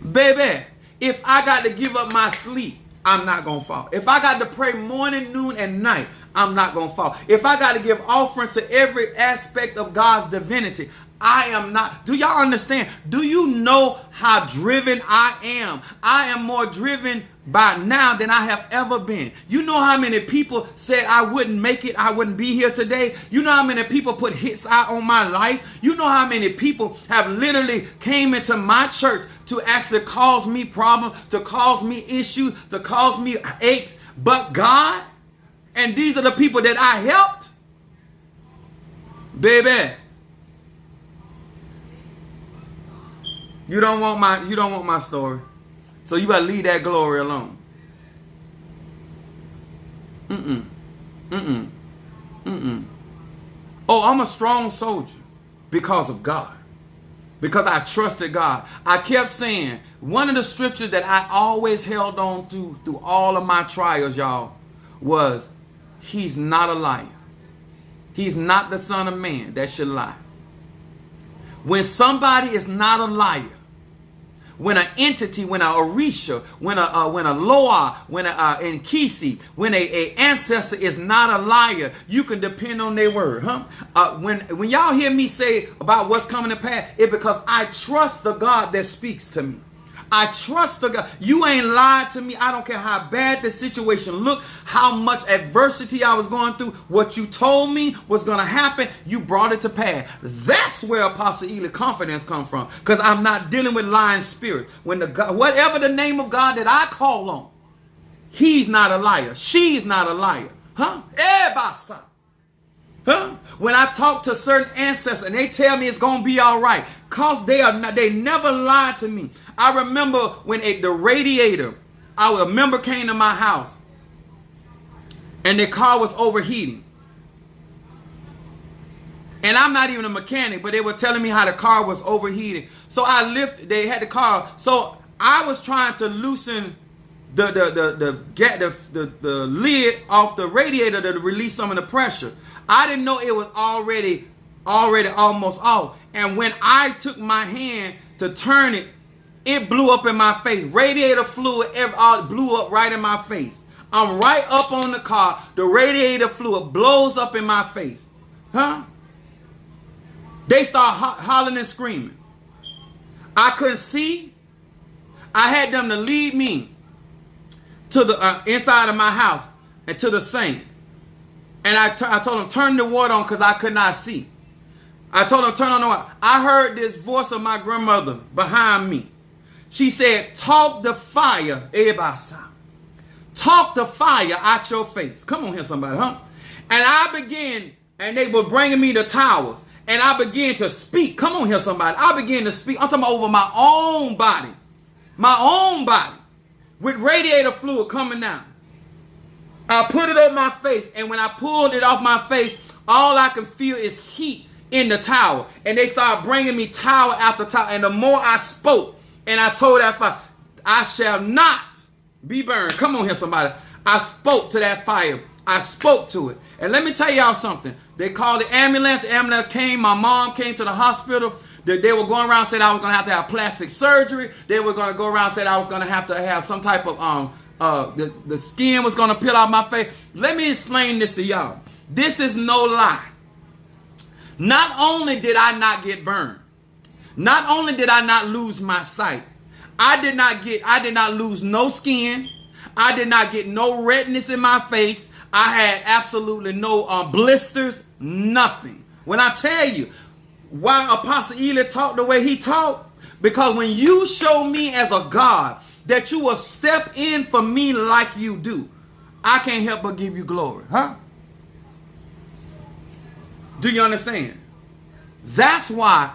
Baby, if I got to give up my sleep, I'm not going to fall. If I got to pray morning, noon, and night, I'm not going to fall. If I got to give offering to every aspect of God's divinity, I am not. Do y'all understand? Do you know how driven I am? I am more driven by now than I have ever been. You know how many people said I wouldn't make it, I wouldn't be here today? You know how many people put hits out on my life? You know how many people have literally came into my church to actually cause me problems, to cause me issues, to cause me aches, but God? And these are the people that I helped? Baby. You don't want my story. So you gotta leave that glory alone. Oh, I'm a strong soldier because of God. Because I trusted God. I kept saying, one of the scriptures that I always held on to through all of my trials, y'all, was he's not a liar. He's not the son of man that should lie. When somebody is not a liar, when an entity, when a Orisha, when a Loa, when a Nkisi, when a ancestor is not a liar, you can depend on their word, huh? When y'all hear me say about what's coming to pass, it's because I trust the God that speaks to me. I trust the God. You ain't lied to me. I don't care how bad the situation looked, how much adversity I was going through. What you told me was going to happen, you brought it to pass. That's where Apostle Ely confidence comes from, because I'm not dealing with lying spirits. When the God, whatever the name of God that I call on, he's not a liar. She's not a liar. Huh? Ebasa. Huh? When I talk to certain ancestors and they tell me it's going to be all right, because they never lied to me. I remember when the radiator, a member came to my house and their car was overheating. And I'm not even a mechanic, but they were telling me how the car was overheating. So they had the car. So I was trying to loosen the lid off the radiator to release some of the pressure. I didn't know it was already almost off. And when I took my hand to turn it, it blew up in my face. Radiator fluid blew up right in my face. I'm right up on the car. The radiator fluid blows up in my face. Huh? They start hollering and screaming. I couldn't see. I had them to lead me to the inside of my house and to the sink. And I told them, turn the water on, because I could not see. I told them, turn on the water. I heard this voice of my grandmother behind me. She said, talk the fire, Ebasa. Talk the fire out your face. Come on here, somebody, huh? And I began, and they were bringing me the towels. And I began to speak. Come on here, somebody. I began to speak. I'm talking about over my own body. My own body. With radiator fluid coming down. I put it on my face, and when I pulled it off my face, all I can feel is heat in the towel. And they started bringing me towel after towel. And the more I spoke, and I told that fire, I shall not be burned. Come on here, somebody. I spoke to that fire. I spoke to it. And let me tell y'all something. They called the ambulance. The ambulance came. My mom came to the hospital. They were going around, said I was going to have plastic surgery. They were going to go around, said I was going to have some type of the skin was going to peel out my face. Let me explain this to y'all. This is no lie. Not only did I not get burned, not only did I not lose my sight, I did not lose no skin. I did not get no redness in my face. I had absolutely no blisters, nothing. When I tell you why Apostle Ely talked the way he talked, because when you show me as a God that you will step in for me like you do, I can't help but give you glory. Huh? Do you understand? That's why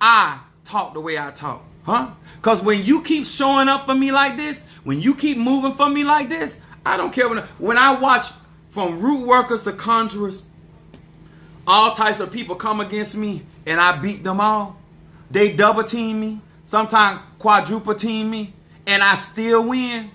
I talk the way I talk. Huh? Because when you keep showing up for me like this, when you keep moving for me like this, I don't care. When I watch from root workers to conjurers, all types of people come against me and I beat them all. They double team me, sometimes quadruple team me, and I still win.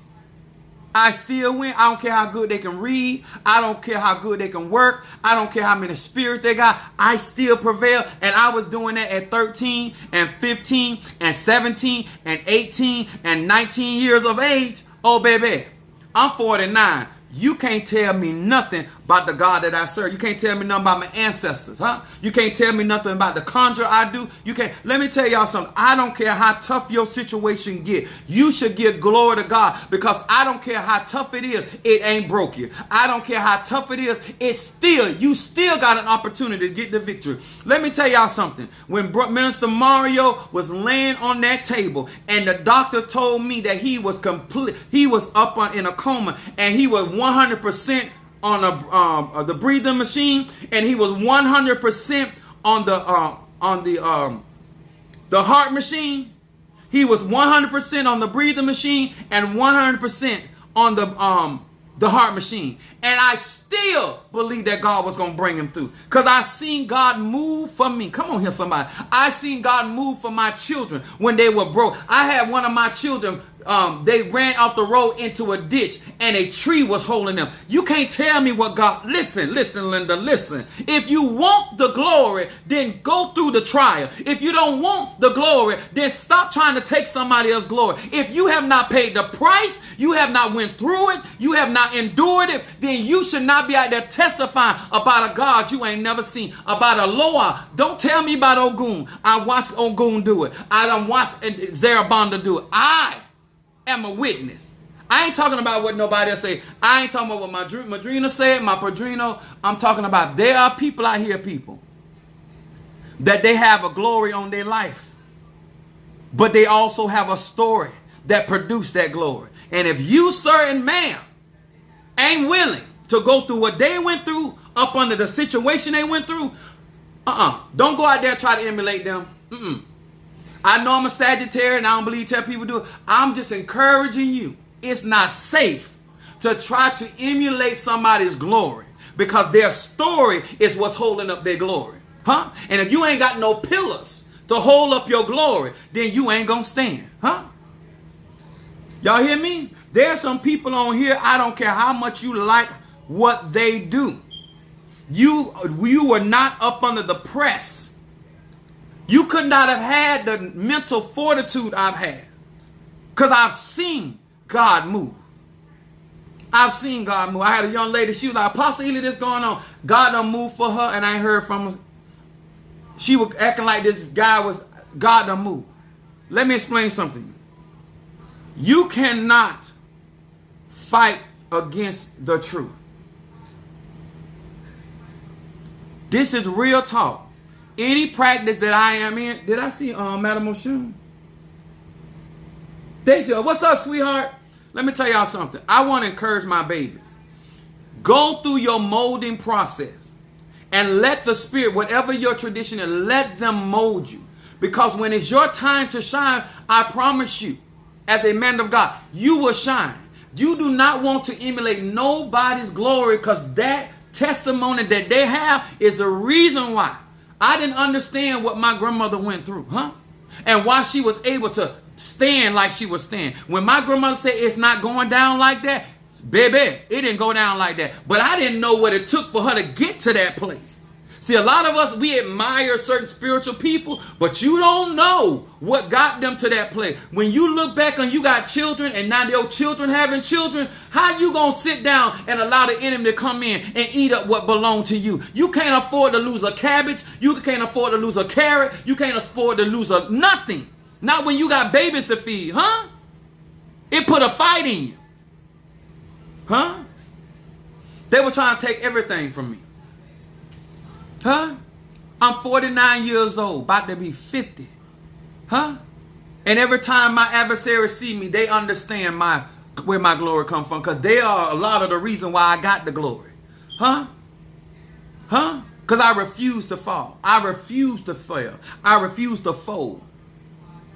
I still win. I don't care how good they can read. I don't care how good they can work. I don't care how many spirits they got. I still prevail. And I was doing that at 13 and 15 and 17 and 18 and 19 years of age. Oh, baby, I'm 49. You can't tell me nothing about the God that I serve. You can't tell me nothing about my ancestors, huh? You can't tell me nothing about the conjure I do. You can't. Let me tell y'all something. I don't care how tough your situation get. You should give glory to God, because I don't care how tough it is. It ain't broke you. I don't care how tough it is. You still got an opportunity to get the victory. Let me tell y'all something. When Minister Mario was laying on that table and the doctor told me that he was up in a coma and he was 100% on the breathing machine, and he was 100% on the heart machine. He was 100% on the breathing machine and 100% on the heart machine. And I still believe that God was going to bring him through. Because I seen God move for me. Come on here, somebody. I seen God move for my children when they were broke. I had one of my children, they ran off the road into a ditch and a tree was holding them. You can't tell me what God... Listen, Linda, listen. If you want the glory, then go through the trial. If you don't want the glory, then stop trying to take somebody else's glory. If you have not paid the price, you have not went through it, you have not endured it, then you should not be out there testifying about a God you ain't never seen, about a Loa. Don't tell me about Ogun. I watched Ogun do it. I done watched Zarabanda do it. I am a witness. I ain't talking about what nobody else say. I ain't talking about what my Madrina said, my Padrino. I'm talking about there are people out here, people, that they have a glory on their life, but they also have a story that produced that glory. And if you, sir and ma'am, ain't willing to go through what they went through, up under the situation they went through, don't go out there and try to emulate them. I know I'm a Sagittarius and I don't believe tell people do it. I'm just encouraging you. It's not safe to try to emulate somebody's glory, because their story is what's holding up their glory. And if you ain't got no pillars to hold up your glory, then you ain't gonna stand. Y'all hear me? There are some people on here, I don't care how much you like what they do. You were not up under the press. You could not have had the mental fortitude I've had, because I've seen God move. I've seen God move. I had a young lady, she was like, Apostle Ely, this going on. God done moved for her, and I ain't heard from her. She was acting like this guy was, God done moved. Let me explain something. You cannot fight against the truth. This is real talk. Any practice that I am in, did I see Madam Oshun? Deja, what's up, sweetheart? Let me tell y'all something. I want to encourage my babies. Go through your molding process and let the Spirit, whatever your tradition is, let them mold you. Because when it's your time to shine, I promise you, as a man of God, you will shine. You do not want to emulate nobody's glory, because that testimony that they have is the reason why I didn't understand what my grandmother went through, and why she was able to stand like she was standing. When my grandmother said it's not going down like that, baby, it didn't go down like that. But I didn't know what it took for her to get to that place. See, a lot of us, we admire certain spiritual people, but you don't know what got them to that place. When you look back and you got children, and now your children having children, how you going to sit down and allow the enemy to come in and eat up what belonged to you? You can't afford to lose a cabbage. You can't afford to lose a carrot. You can't afford to lose nothing. Not when you got babies to feed, It put a fight in you. They were trying to take everything from me. I'm 49 years old, about to be 50. And every time my adversaries see me, they understand where my glory comes from, because they are a lot of the reason why I got the glory. Because I refuse to fall. I refuse to fail. I refuse to fold.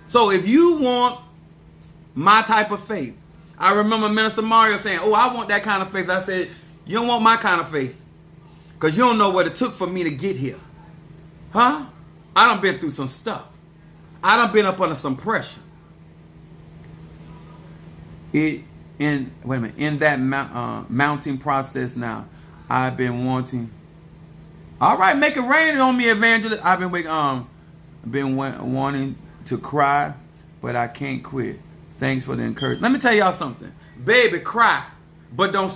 So if you want my type of faith, I remember Minister Mario saying, oh, I want that kind of faith. I said, you don't want my kind of faith, because you don't know what it took for me to get here. I done been through some stuff. I done been up under some pressure. In that mounting process now, I've been wanting. All right, make it rain on me, evangelist. I've been wanting to cry, but I can't quit. Thanks for the encouragement. Let me tell y'all something. Baby, cry, but don't.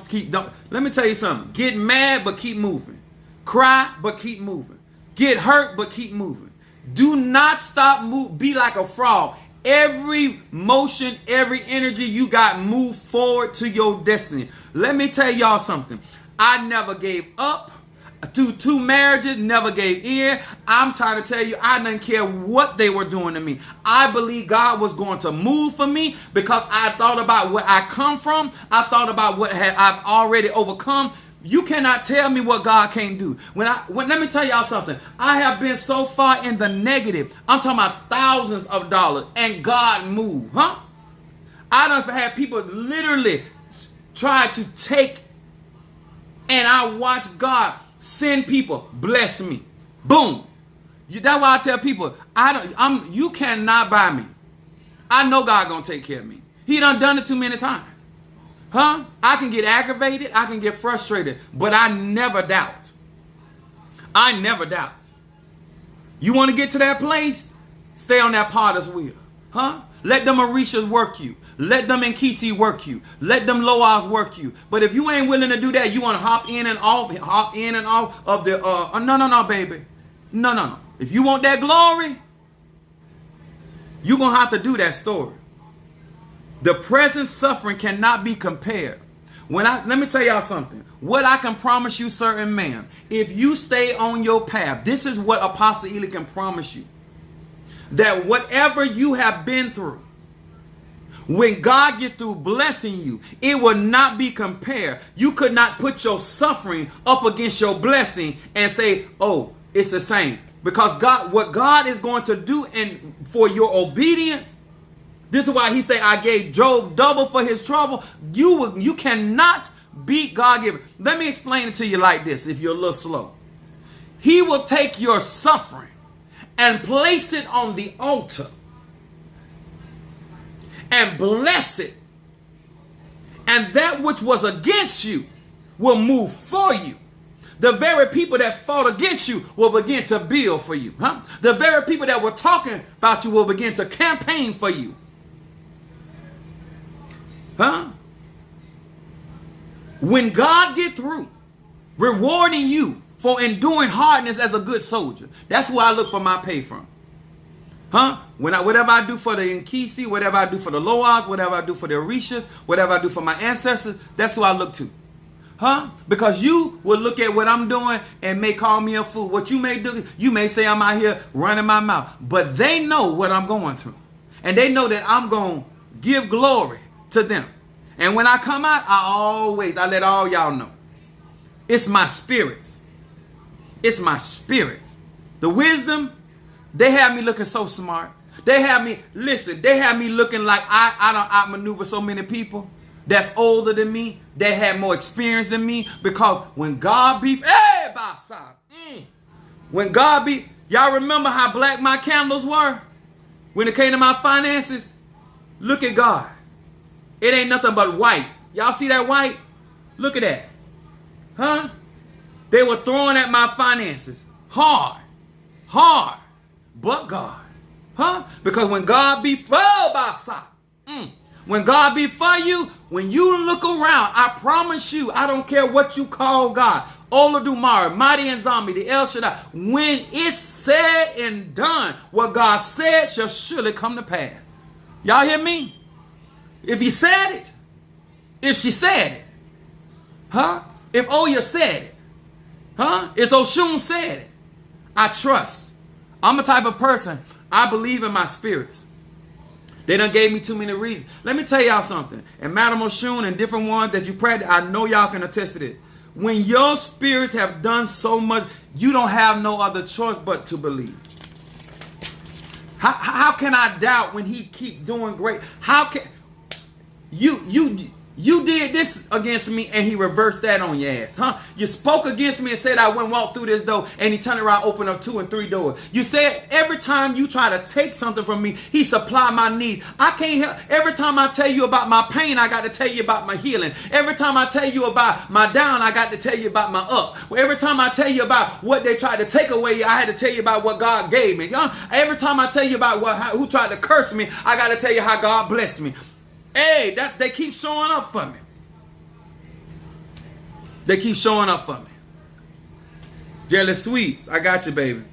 Let me tell you something. Get mad, but keep moving. Cry, but keep moving. Get hurt, but keep moving. Do not stop. Be like a frog. Every motion, every energy you got, move forward to your destiny. Let me tell y'all something. I never gave up. Through 2 marriages, never gave in. I'm trying to tell you, I didn't care what they were doing to me. I believe God was going to move for me, because I thought about where I come from. I thought about what I've already overcome. You cannot tell me what God can't do. Let me tell y'all something. I have been so far in the negative. I'm talking about thousands of dollars, and God moved. I done had people literally tried to take, and I watched God send people bless me. Boom. That's why I tell people, you cannot buy me. I know God gonna take care of me. He done it too many times. Huh? I can get aggravated, I can get frustrated, but I never doubt. I never doubt. You want to get to that place? Stay on that potter's wheel. Huh? Let them Orishas work you. Let them Nkisi work you. Let them Loas work you. But if you ain't willing to do that, you want to hop in and off of the, no, baby. No. If you want that glory, you're going to have to do that story. The present suffering cannot be compared. Let me tell y'all something. What I can promise you, sir and ma'am, if you stay on your path, this is what Apostle Ely can promise you. That whatever you have been through, when God get through blessing you, it will not be compared. You could not put your suffering up against your blessing and say, oh, it's the same. Because what God is going to do for your obedience, this is why he said, I gave Job double for his trouble. You cannot beat God given. Let me explain it to you like this if you're a little slow. He will take your suffering and place it on the altar and bless it. And that which was against you will move for you. The very people that fought against you will begin to build for you. Huh? The very people that were talking about you will begin to campaign for you. Huh? When God get through rewarding you for enduring hardness as a good soldier, that's where I look for my pay from. Huh? Whatever I do for the Nkisi, whatever I do for the Loas, whatever I do for the Orishas, whatever I do for my ancestors, that's who I look to. Huh? Because you will look at what I'm doing and may call me a fool. What you may do, you may say I'm out here running my mouth. But they know what I'm going through. And they know that I'm going to give glory to them. And when I come out, I let all y'all know. It's my spirits. It's my spirits. The wisdom, they have me looking so smart. They have me looking like I don't outmaneuver so many people that's older than me, that had more experience than me. Because when God be, y'all remember how black my candles were when it came to my finances? Look at God. It ain't nothing but white. Y'all see that white? Look at that. Huh? They were throwing at my finances. Hard. But God. Huh? Because when God be for when God be for you, when you look around, I promise you, I don't care what you call God. Olodumare, Mighty and Zombie, the El Shaddai. When it's said and done, what God said shall surely come to pass. Y'all hear me? If he said it, if she said it, huh? If Oya said it, huh? If Oshun said it, I trust. I'm the type of person, I believe in my spirits. They done gave me too many reasons. Let me tell y'all something. And Madam Oshun and different ones that you practice, I know y'all can attest to this. When your spirits have done so much, you don't have no other choice but to believe. How can I doubt when he keep doing great? How can... You did this against me and he reversed that on your ass, huh? You spoke against me and said I wouldn't walk through this door and he turned around, opened up 2 and 3 doors. You said every time you try to take something from me, he supplied my needs. I can't help. Every time I tell you about my pain, I got to tell you about my healing. Every time I tell you about my down, I got to tell you about my up. Every time I tell you about what they tried to take away, I had to tell you about what God gave me. Every time I tell you about who tried to curse me, I got to tell you how God blessed me. Hey, they keep showing up for me. They keep showing up for me. Jelly Sweets, I got you, baby.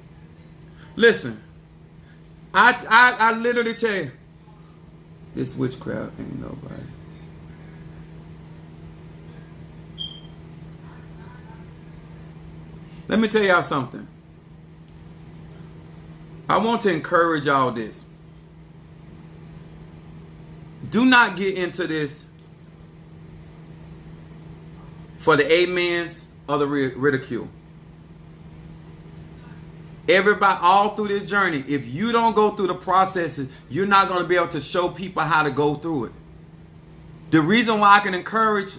Listen, I literally tell you, this witchcraft ain't nobody. Let me tell y'all something. I want to encourage y'all this. Do not get into this for the amens or the ridicule. Everybody, all through this journey, if you don't go through the processes, you're not going to be able to show people how to go through it. The reason why I can encourage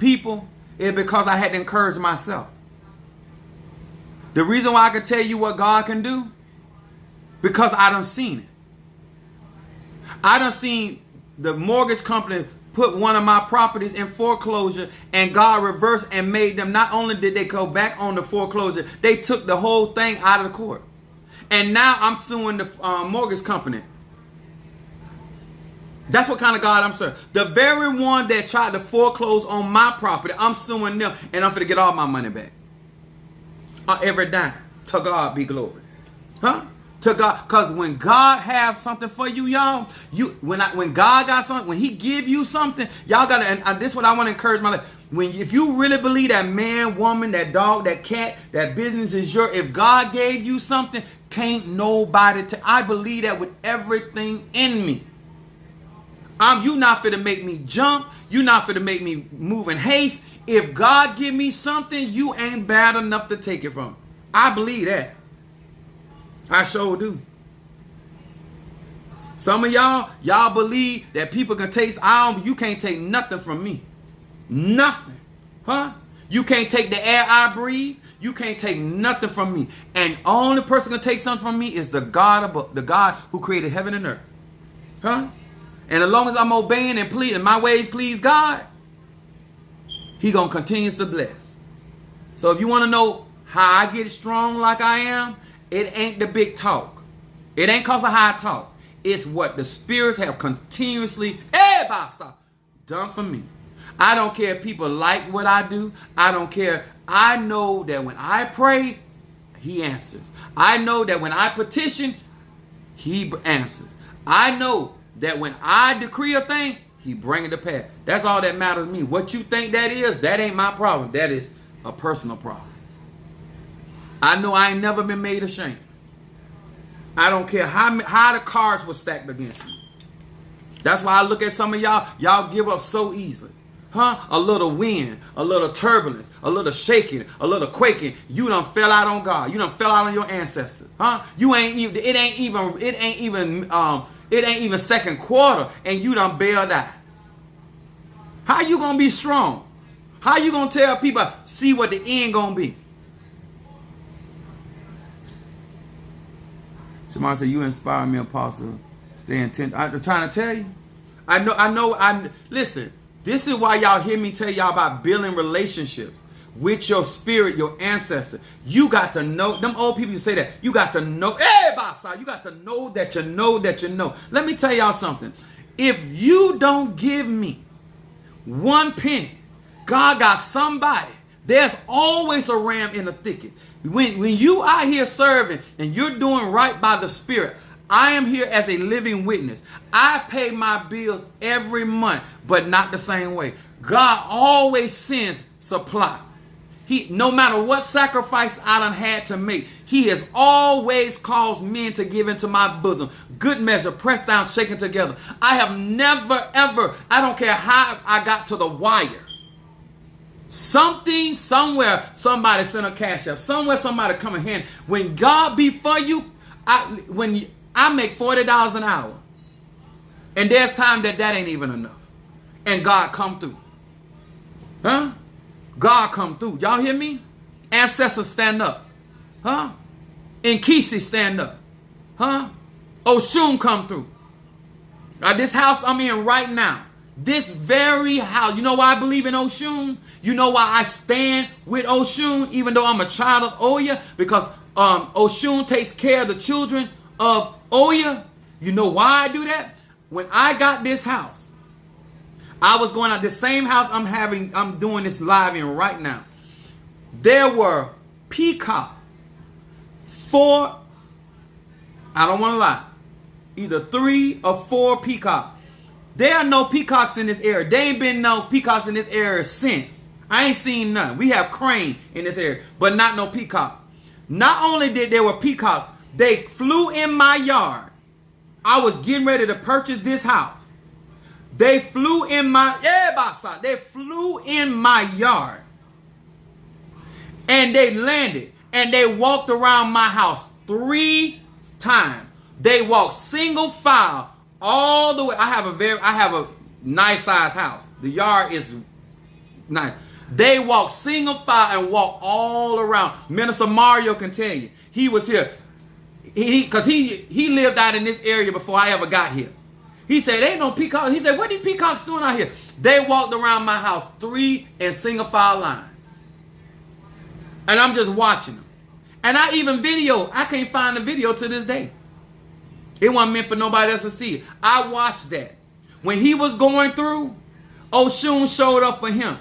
people is because I had to encourage myself. The reason why I can tell you what God can do, because I done seen it. I done seen the mortgage company put one of my properties in foreclosure, and God reversed and made them, not only did they go back on the foreclosure, they took the whole thing out of the court. And now I'm suing the mortgage company. That's what kind of God I'm serving. The very one that tried to foreclose on my property, I'm suing them, and I'm going to get all my money back. Every dime. To God be glory. Huh? To God. Because when God have something for you, y'all, when God got something, when he give you something, y'all got to, and this is what I want to encourage my life. If you really believe that man, woman, that dog, that cat, that business is yours, if God gave you something, can't nobody I believe that with everything in me. You not finna make me jump. You not finna make me move in haste. If God give me something, you ain't bad enough to take it from. I believe that. I sure do. Some of y'all believe that people can taste. You can't take nothing from me. Nothing. Huh? You can't take the air I breathe. You can't take nothing from me. And only person can take something from me is the God who created heaven and earth. Huh? And as long as I'm obeying and my ways please God, he gonna continue to bless. So if you want to know how I get strong like I am, it ain't the big talk. It ain't cause of how I talk. It's what the spirits have continuously done for me. I don't care if people like what I do. I don't care. I know that when I pray, he answers. I know that when I petition, he answers. I know that when I decree a thing, he bring it to pass. That's all that matters to me. What you think that is, that ain't my problem. That is a personal problem. I know I ain't never been made ashamed. I don't care how the cards were stacked against me. That's why I look at some of y'all. Y'all give up so easily. Huh? A little wind, a little turbulence, a little shaking, a little quaking. You done fell out on God. You done fell out on your ancestors. Huh? It ain't even second quarter and you done bailed out. How you gonna be strong? How you gonna tell people, see what the end gonna be? Somebody said, you inspire me, Apostle. Stay intent. I'm trying to tell you. Listen, this is why y'all hear me tell y'all about building relationships with your spirit, your ancestor. You got to know, them old people say that. You got to know, you got to know that you know that you know. Let me tell y'all something. If you don't give me one penny, God got somebody. There's always a ram in the thicket. When you are here serving and you're doing right by the Spirit, I am here as a living witness. I pay my bills every month, but not the same way. God always sends supply. No matter what sacrifice I done had to make, he has always caused men to give into my bosom. Good measure, pressed down, shaken together. I have never, ever, I don't care how I got to the wire. Something, somewhere, somebody sent a cash up. Somewhere, somebody come in hand. When God be for you, I make $40 an hour. And there's time that ain't even enough. And God come through. Huh? God come through. Y'all hear me? Ancestors stand up. Huh? Nkisi stand up. Huh? Oshun come through. This house I'm in right now. This very house. You know why I believe in Oshun? You know why I stand with Oshun even though I'm a child of Oya? Because Oshun takes care of the children of Oya. You know why I do that? When I got this house, I was going out, the same house I'm doing this live in right now. There were peacock, 4, I don't want to lie, either 3 or 4 peacock. There are no peacocks in this area. There ain't been no peacocks in this area since. I ain't seen none. We have crane in this area, but not no peacock. Not only did there were peacocks, they flew in my yard. I was getting ready to purchase this house. They flew in my yard. And they landed. And they walked around my house 3 times. They walked single file all the way. I have a nice size house. The yard is Now, they walked single file and walked all around. Minister Mario can tell you. He was here. Because he lived out in this area before I ever got here. He said, ain't no peacocks. He said, what are these peacocks doing out here? They walked around my house 3 in single file line. And I'm just watching them. And I even I can't find the video to this day. It wasn't meant for nobody else to see it. I watched that. When he was going through, Oshun showed up for him.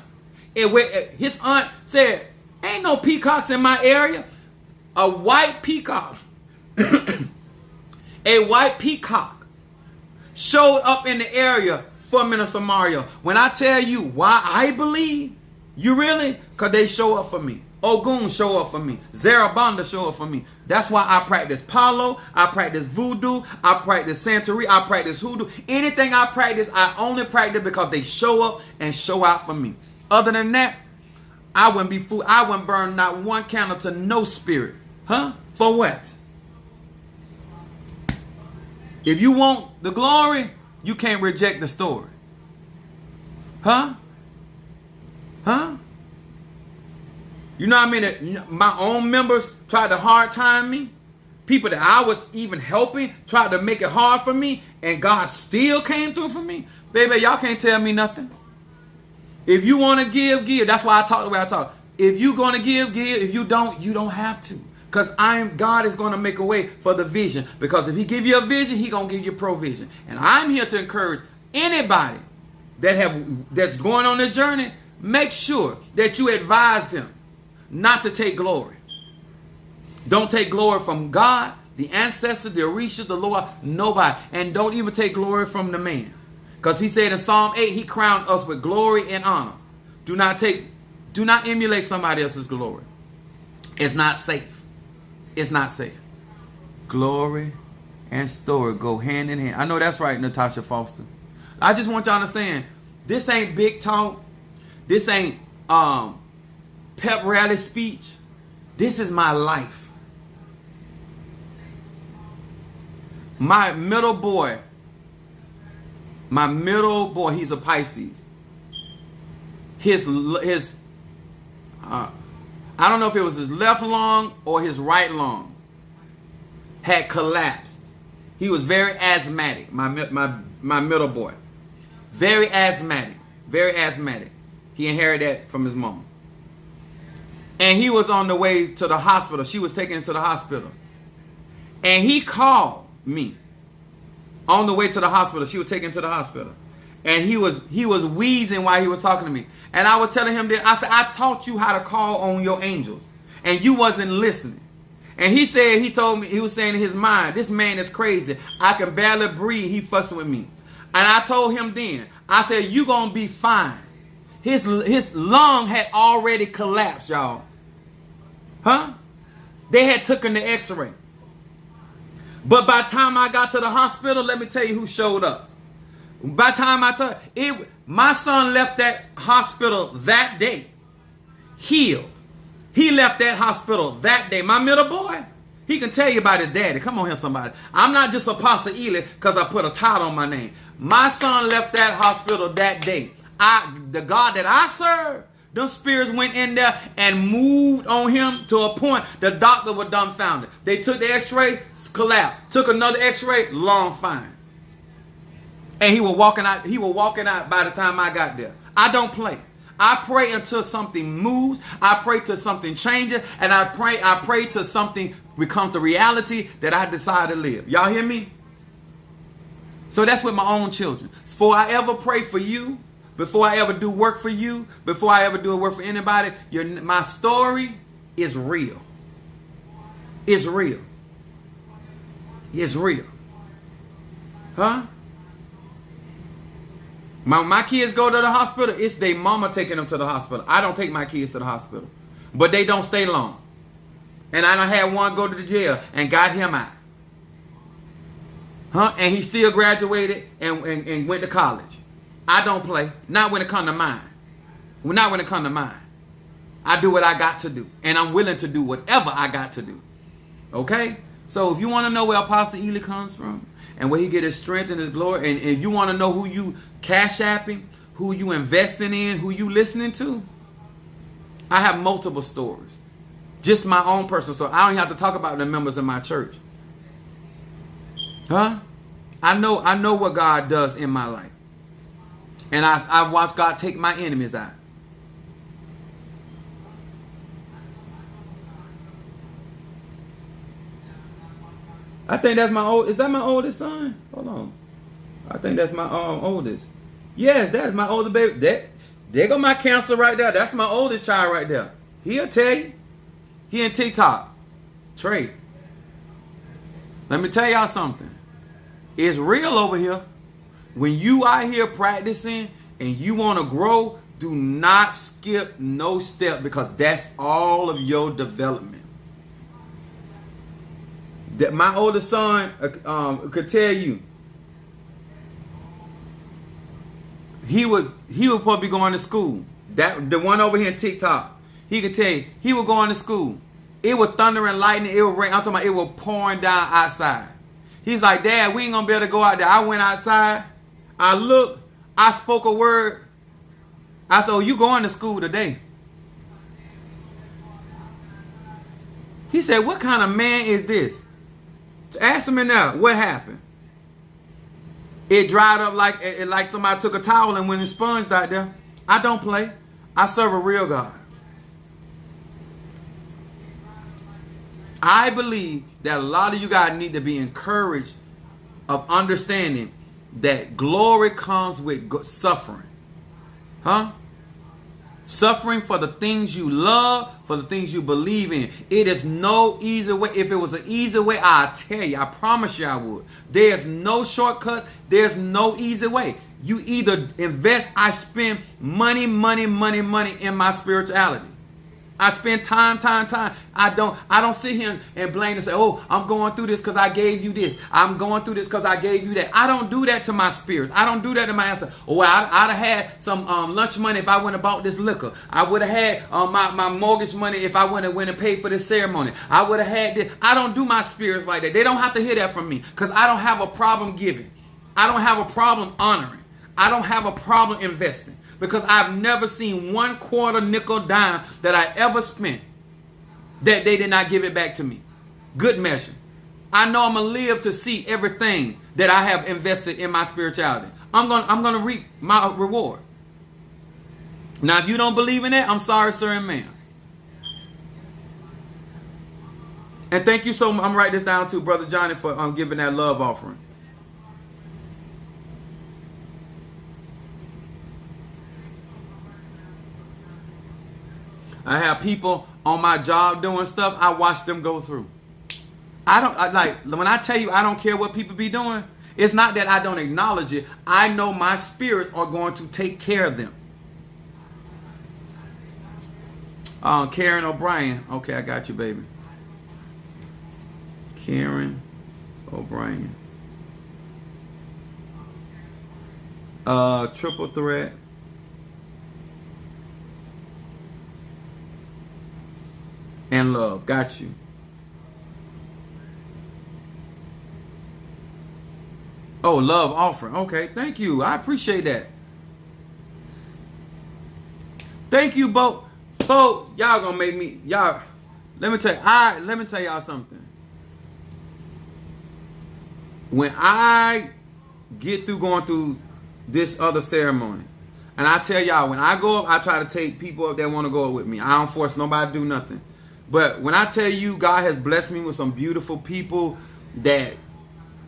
His aunt said, ain't no peacocks in my area. A white peacock. A white peacock showed up in the area for Minister Mario. When I tell you why I believe, you really? Because they show up for me. Ogun show up for me. Zarabanda show up for me. That's why I practice Palo. I practice Voodoo. I practice Santeria. I practice Hoodoo. Anything I practice, I only practice because they show up and show out for me. Other than that, I wouldn't be fooled. I wouldn't burn not one candle to no spirit. Huh? For what? If you want the glory, you can't reject the story. Huh? Huh? You know what I mean? My own members tried to hard time me. People that I was even helping tried to make it hard for me. And God still came through for me. Baby, y'all can't tell me nothing. If you want to give, give. That's why I talk the way I talk. If you're going to give, give. If you don't have to. Because God is going to make a way for the vision. Because if he give you a vision, he going to give you provision. And I'm here to encourage anybody that's going on this journey. Make sure that you advise them not to take glory. Don't take glory from God, the ancestors, the Orisha, the Lord, nobody. And don't even take glory from the man. Because he said in Psalm 8, he crowned us with glory and honor. Do not emulate somebody else's glory. It's not safe. It's not safe. Glory and story go hand in hand. I know that's right, Natasha Foster. I just want y'all to understand, this ain't big talk. This ain't pep rally speech. This is my life. My middle boy, he's a Pisces. I don't know if it was his left lung or his right lung had collapsed. He was very asthmatic, my middle boy. Very asthmatic. Very asthmatic. He inherited that from his mom. And he was on the way to the hospital. She was taking him to the hospital. And he called me on the way to the hospital. She was taking him to the hospital. And he was wheezing while he was talking to me. And I was telling him that, I said, I taught you how to call on your angels. And you wasn't listening. And he said, he told me, he was saying in his mind, this man is crazy. I can barely breathe. He fussing with me. And I told him then, I said, you going to be fine. His lung had already collapsed, y'all. Huh? They had taken the x-ray. But by the time I got to the hospital, let me tell you who showed up. By the time my son left that hospital that day, healed. He left that hospital that day. My middle boy, he can tell you about his daddy. Come on here, somebody. I'm not just Apostle Ely because I put a title on my name. My son left that hospital that day. The God that I serve, those spirits went in there and moved on him to a point the doctor was dumbfounded. They took the x-ray, collapsed. Took another x-ray, lung fine. And he was walking out by the time I got there. I don't play. I pray until something moves. I pray till something changes. And I pray till something becomes the reality that I decide to live. Y'all hear me? So that's with my own children. Before I ever pray for you, before I ever do work for you, before I ever do a work for anybody, my story is real. It's real. It's real. Huh? My kids go to the hospital, it's their mama taking them to the hospital. I don't take my kids to the hospital. But they don't stay long. And I done had one go to the jail and got him out. Huh? And he still graduated and went to college. I don't play. Not when it comes to mine. Not when it comes to mine. I do what I got to do. And I'm willing to do whatever I got to do. Okay? So if you want to know where Apostle Ely comes from and where he get his strength and his glory, and if you want to know who you cash apping, who you investing in, who you listening to. I have multiple stories. Just my own personal story. I don't even have to talk about the members of my church. Huh? I know what God does in my life. And I watch God take my enemies out. I think that's is that my oldest son? Hold on. I think that's my oldest. Yes, that's my older baby. There go my counselor right there. That's my oldest child right there. He'll tell you. He in TikTok. Trey. Let me tell y'all something. It's real over here. When you out here practicing and you want to grow, do not skip no step, because that's all of your development. That my oldest son could tell you. He would probably be going to school. That the one over here in TikTok. He could tell you he was going to school. It was thunder and lightning. It was rain. I'm talking about it was pouring down outside. He's like, Dad, we ain't gonna be able to go out there. I went outside. I looked. I spoke a word. I said, oh, you going to school today? He said, what kind of man is this? Ask him in there, what happened? It dried up like somebody took a towel and went and sponged out there. I don't play. I serve a real God. I believe that a lot of you guys need to be encouraged of understanding that glory comes with suffering. Huh? Suffering for the things you love, for the things you believe in. It is no easy way. If it was an easy way, I'll tell you. I promise you I would. There's no shortcuts. There's no easy way. You either invest. I spend money in my spirituality. I spend time. I don't sit here and blame and say, oh, I'm going through this because I gave you this. I'm going through this because I gave you that. I don't do that to my spirits. I don't do that to my ancestors. Oh, well, I'd have had some lunch money if I went and bought this liquor. I would have had my mortgage money if I went and paid for this ceremony. I would have had this. I don't do my spirits like that. They don't have to hear that from me, because I don't have a problem giving. I don't have a problem honoring. I don't have a problem investing. Because I've never seen one quarter, nickel, dime that I ever spent that they did not give it back to me. Good measure. I know I'm going to live to see everything that I have invested in my spirituality. I'm going to reap my reward. Now, if you don't believe in that, I'm sorry, sir and ma'am. And thank you so much. I'm writing this down too, Brother Johnny, for giving that love offering. I have people on my job doing stuff. I watch them go through. When I tell you I don't care what people be doing, it's not that I don't acknowledge it. I know my spirits are going to take care of them. Karen O'Brien. Okay, I got you, baby. Karen O'Brien. Triple threat. And love. Got you. Oh, love offering. Okay, thank you. I appreciate that. Thank you, Bo. Y'all gonna make me. Y'all. Let me tell y'all something. When I get through going through this other ceremony, and I tell y'all, when I go up, I try to take people up that want to go up with me. I don't force nobody to do nothing. But when I tell you God has blessed me with some beautiful people that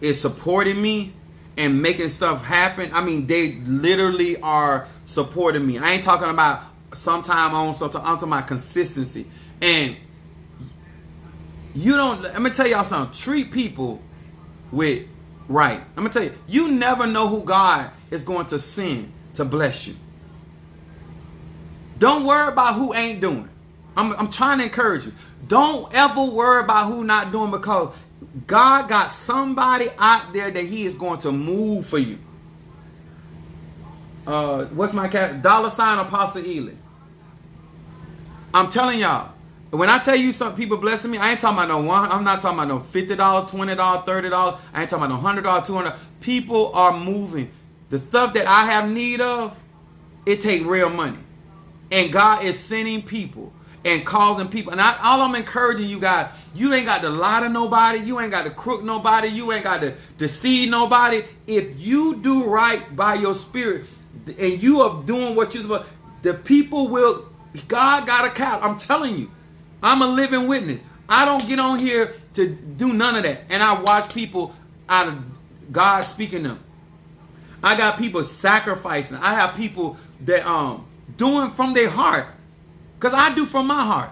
is supporting me and making stuff happen, I mean, they literally are supporting me. I ain't talking about sometime on, sometime. I'm talking about consistency. And you don't, let me tell y'all something. Treat people with right. I'm going to tell you, you never know who God is going to send to bless you. Don't worry about who ain't doing. I'm trying to encourage you. Don't ever worry about who not doing, because God got somebody out there that he is going to move for you. What's my cat? $ Apostle Ely. I'm telling y'all, when I tell you some people blessing me, I ain't talking about no one. I'm not talking about no $50, $20, $30. I ain't talking about no $100, $200. People are moving. The stuff that I have need of, It take real money. And God is sending people and causing people. And all I'm encouraging you guys, you ain't got to lie to nobody. You ain't got to crook nobody. You ain't got to deceive nobody. If you do right by your spirit and you are doing what you're supposed to, the people will, God got a cow. I'm telling you, I'm a living witness. I don't get on here to do none of that. And I watch people out of God speaking to them. I got people sacrificing. I have people that doing from their heart. Because I do from my heart.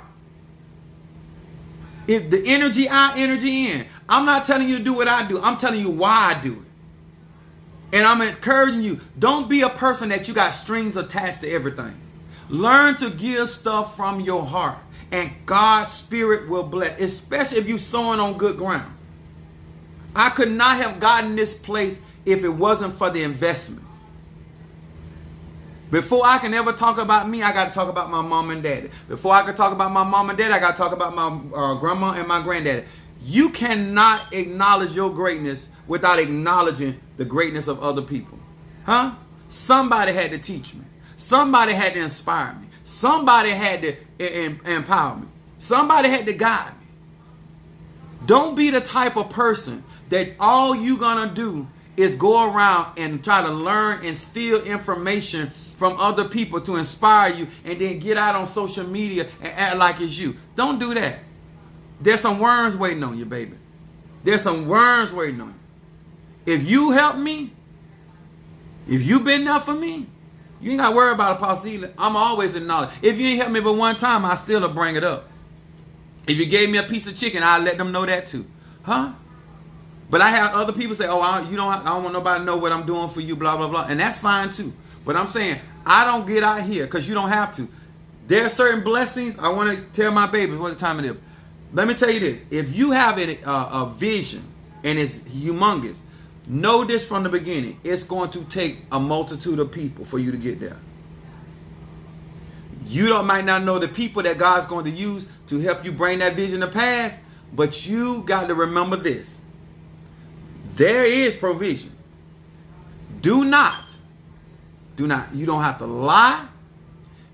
If the energy out, energy in. I'm not telling you to do what I do. I'm telling you why I do it. And I'm encouraging you, don't be a person that you got strings attached to everything. Learn to give stuff from your heart. And God's spirit will bless. Especially if you're sowing on good ground. I could not have gotten this place if it wasn't for the investment. Before I can ever talk about me, I got to talk about my mom and daddy. Before I can talk about my mom and dad, I got to talk about my grandma and my granddaddy. You cannot acknowledge your greatness without acknowledging the greatness of other people. Huh? Somebody had to teach me. Somebody had to inspire me. Somebody had to empower me. Somebody had to guide me. Don't be the type of person that all you gonna do is go around and try to learn and steal information from other people to inspire you and then get out on social media and act like it's you. Don't do that. There's some worms waiting on you, baby. There's some worms waiting on you. If you help me, if you been there for me, you ain't got to worry about Apostle Ely. I'm always acknowledged. If you ain't helped me but one time, I still will bring it up. If you gave me a piece of chicken, I'll let them know that too. Huh? But I have other people say, oh, I don't want nobody to know what I'm doing for you, blah, blah, blah. And that's fine too. But I'm saying, I don't get out here because you don't have to. There are certain blessings. I want to tell my babies what the time it is. Let me tell you this. If you have a vision and it's humongous, know this from the beginning. It's going to take a multitude of people for you to get there. You might not know the people that God's going to use to help you bring that vision to pass, but you got to remember this. There is provision. Do not. You don't have to lie.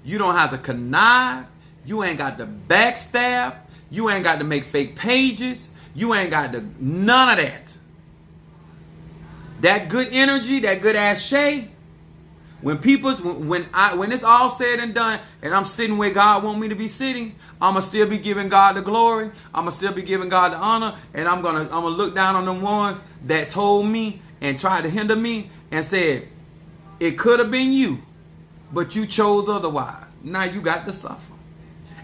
You don't have to connive. You ain't got to backstab. You ain't got to make fake pages. You ain't got to, none of that. That good energy, that good ass shade. When it's all said and done, and I'm sitting where God want me to be sitting, I'ma still be giving God the glory. I'ma still be giving God the honor, and I'm gonna look down on the ones that told me and tried to hinder me and said, it could have been you, but you chose otherwise. Now you got to suffer.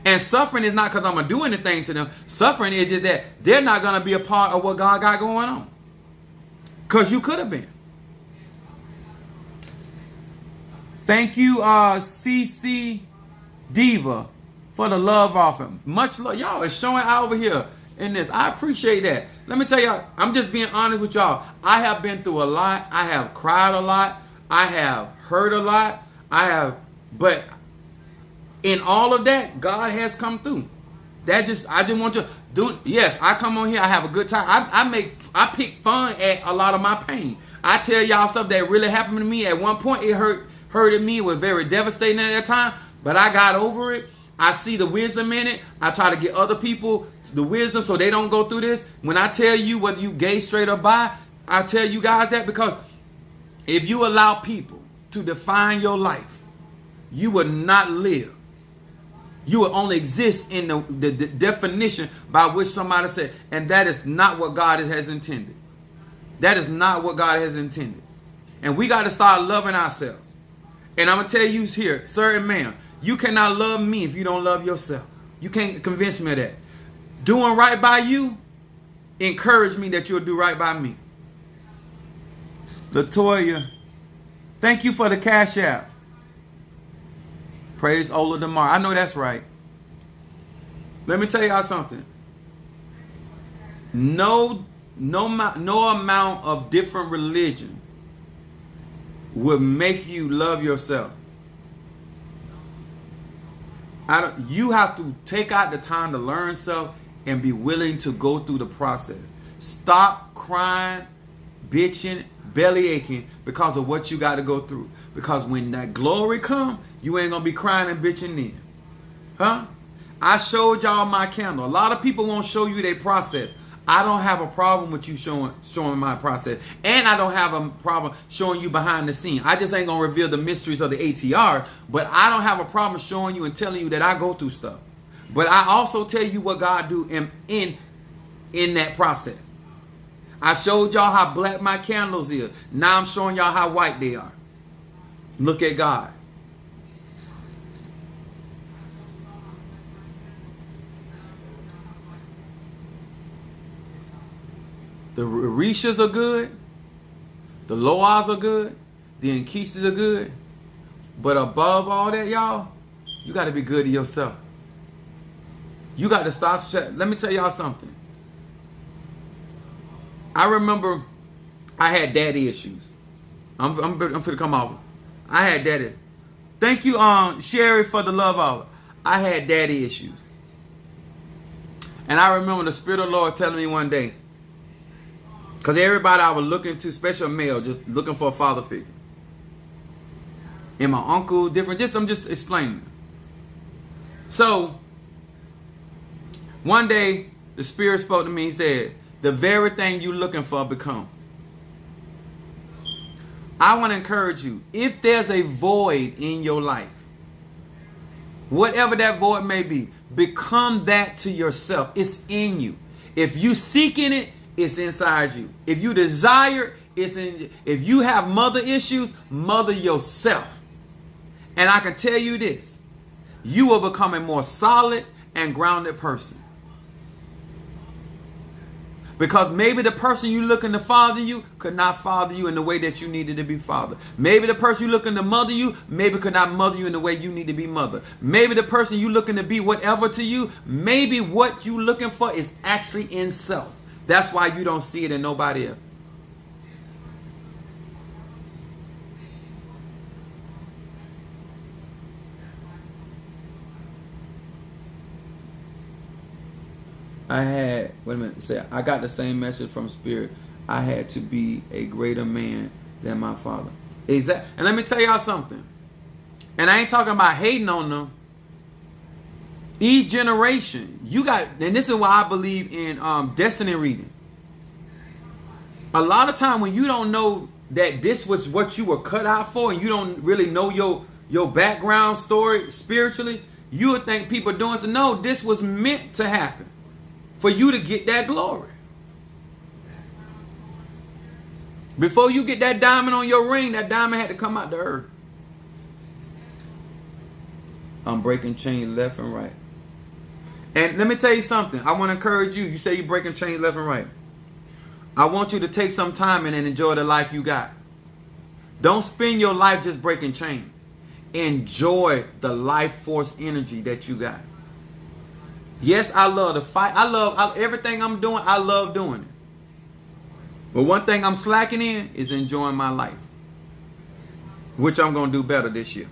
And suffering is not because I'm gonna do anything to them. Suffering is just that they're not gonna be a part of what God got going on. Because you could have been. Thank you, CC Diva, for the love offering. Much love. Y'all are showing out over here in this. I appreciate that. Let me tell y'all, I'm just being honest with y'all. I have been through a lot. I have cried a lot. I have hurt a lot. But in all of that, God has come through. I just want you to do. Yes, I come on here. I have a good time. I pick fun at a lot of my pain. I tell y'all stuff that really happened to me. At one point, it hurted me. It was very devastating at that time. But I got over it. I see the wisdom in it. I try to get other people the wisdom so they don't go through this. When I tell you whether you gay, straight, or bi, I tell you guys that because if you allow people to define your life, you will not live. You will only exist in the definition by which somebody said, and that is not what God has intended. That is not what God has intended. And we got to start loving ourselves. And I'm going to tell you here, sir and ma'am, you cannot love me if you don't love yourself. You can't convince me of that. Doing right by you, encourage me that you'll do right by me. Latoya, thank you for the Cash App. Praise Ola Demar. I know that's right. Let me tell y'all something. No amount of different religion will make you love yourself. You have to take out the time to learn self and be willing to go through the process. Stop crying, bitching, belly aching because of what you got to go through. Because when that glory come, you ain't going to be crying and bitching then. Huh? I showed y'all my candle. A lot of people won't show you their process. I don't have a problem with you showing my process. And I don't have a problem showing you behind the scene. I just ain't going to reveal the mysteries of the ATR. But I don't have a problem showing you and telling you that I go through stuff. But I also tell you what God do in that process. I showed y'all how black my candles is. Now I'm showing y'all how white they are. Look at God. The Orishas are good. The Loas are good. The Nkisas are good. But above all that, y'all, you got to be good to yourself. You got to stop. Let me tell y'all something. I remember I had daddy issues. I'm finna come off. I had daddy. Thank you, Sherry, for the love of it. I had daddy issues. And I remember the Spirit of the Lord telling me one day, because everybody I was looking to, special male, just looking for a father figure. And my uncle, different. I'm just explaining. So, one day, the Spirit spoke to me. He said, the very thing you're looking for become. I want to encourage you. If there's a void in your life, whatever that void may be, become that to yourself. It's in you. If you seeking it, it's inside you. If you desire, it's in you. If you have mother issues, mother yourself. And I can tell you this. You will become a more solid and grounded person. Because maybe the person you looking to father you could not father you in the way that you needed to be fathered. Maybe the person you looking to mother you maybe could not mother you in the way you need to be mothered. Maybe the person you looking to be whatever to you, maybe what you looking for is actually in self. That's why you don't see it in nobody else. I got the same message from Spirit. I had to be a greater man than my father. Exactly. And let me tell y'all something. And I ain't talking about hating on them. Each generation, you got, and this is why I believe in destiny reading. A lot of time when you don't know that this was what you were cut out for, and you don't really know your background story spiritually, you would think people doing so. No, this was meant to happen for you to get that glory. Before you get that diamond on your ring, that diamond had to come out the earth. I'm breaking chains left and right. And let me tell you something. I want to encourage you. You say you're breaking chains left and right. I want you to take some time and enjoy the life you got. Don't spend your life just breaking chains. Enjoy the life force energy that you got. Yes, I love to fight. I love everything I'm doing. I love doing it. But one thing I'm slacking in is enjoying my life, which I'm going to do better this year.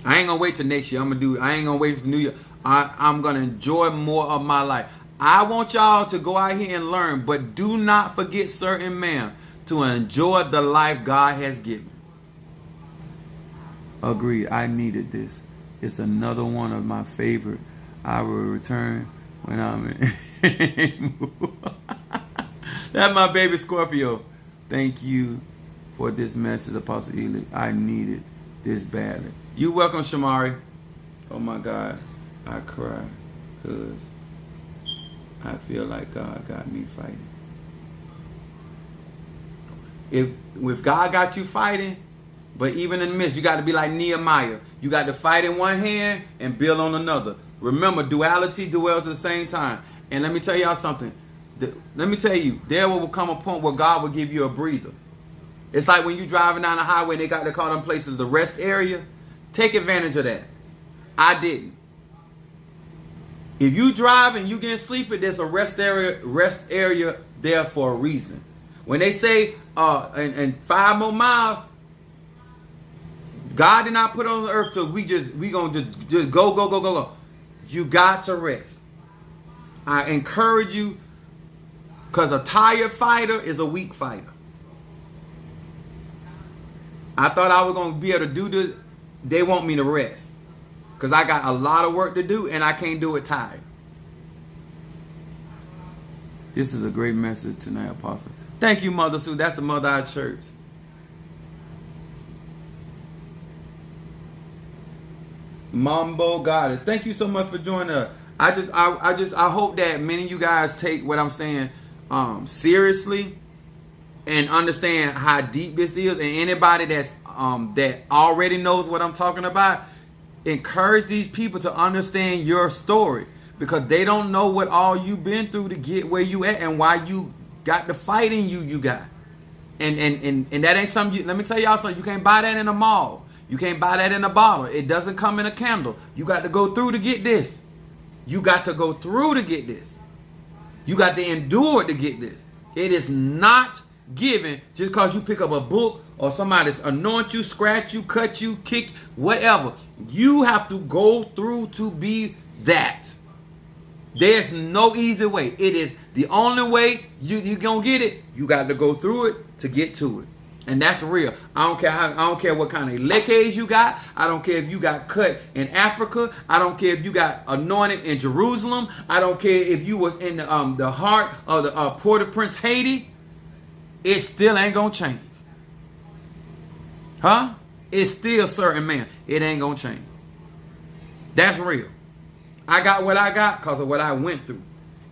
I ain't going to wait till next year. I ain't going to wait for New Year. I'm going to enjoy more of my life. I want y'all to go out here and learn, but do not forget, sir and ma'am, to enjoy the life God has given. Agreed. I needed this. It's another one of my favorite. I will return when I'm in. That's my baby Scorpio. Thank you for this message, Apostle Ely. I needed this badly. You welcome, Shamari. Oh my God. I cry because I feel like God got me fighting. If God got you fighting, but even in the midst, you got to be like Nehemiah. You got to fight in one hand and build on another. Remember, duality dwells at the same time. And let me tell y'all something. Let me tell you, there will come a point where God will give you a breather. It's like when you're driving down the highway, they call them places the rest area. Take advantage of that. I didn't. If you drive and you get sleepy, there's a rest area there for a reason. When they say in 5 more miles, God did not put on the earth till we gonna just go. You got to rest. I encourage you, because a tired fighter is a weak fighter. I thought I was going to be able to do this. They want me to rest. Because I got a lot of work to do and I can't do it tired. This is a great message tonight, Apostle. Thank you, Mother Sue. That's the Mother of our church. Mambo Goddess. Thank you so much for joining us. I hope that many of you guys take what I'm saying seriously and understand how deep this is. And anybody that's that already knows what I'm talking about, encourage these people to understand your story, because they don't know what all you've been through to get where you at and why you got the fight in you got. And that ain't something let me tell y'all something. You can't buy that in a mall. You can't buy that in a bottle. It doesn't come in a candle. You got to go through to get this. You got to go through to get this. You got to endure to get this. It is not given just because you pick up a book or somebody's anoint you, scratch you, cut you, kick, whatever. You have to go through to be that. There's no easy way. It is the only way you're going to get it. You got to go through it to get to it. And that's real. I don't care what kind of lekes you got. I don't care if you got cut in Africa. I don't care if you got anointed in Jerusalem. I don't care if you was in the heart of the Port-au-Prince, Haiti. It still ain't gonna change. Huh? It's still certain, man. It ain't gonna change. That's real. I got what I got because of what I went through.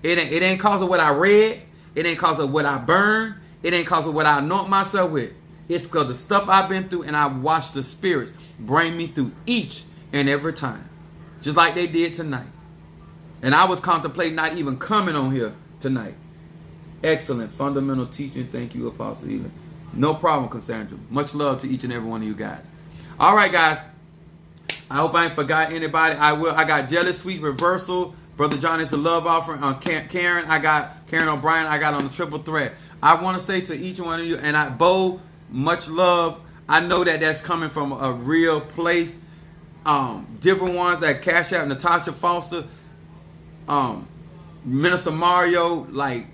It ain't because of what I read. It ain't because of what I burned. It ain't because of what I anoint myself with. It's because the stuff I've been through, and I watched the spirits bring me through each and every time. Just like they did tonight. And I was contemplating not even coming on here tonight. Excellent fundamental teaching. Thank you, Apostle Ely. No problem, Cassandra. Much love to each and every one of you guys. All right, guys. I hope I ain't forgot anybody. I will. I got Jelly Sweet Reversal. Brother John, it's a love offering on Karen. I got Karen O'Brien. I got on the Triple Threat. I want to say to each one of you, and Bo, much love. I know that that's coming from a real place. Different ones that Cash App, Natasha Foster, Minister Mario, like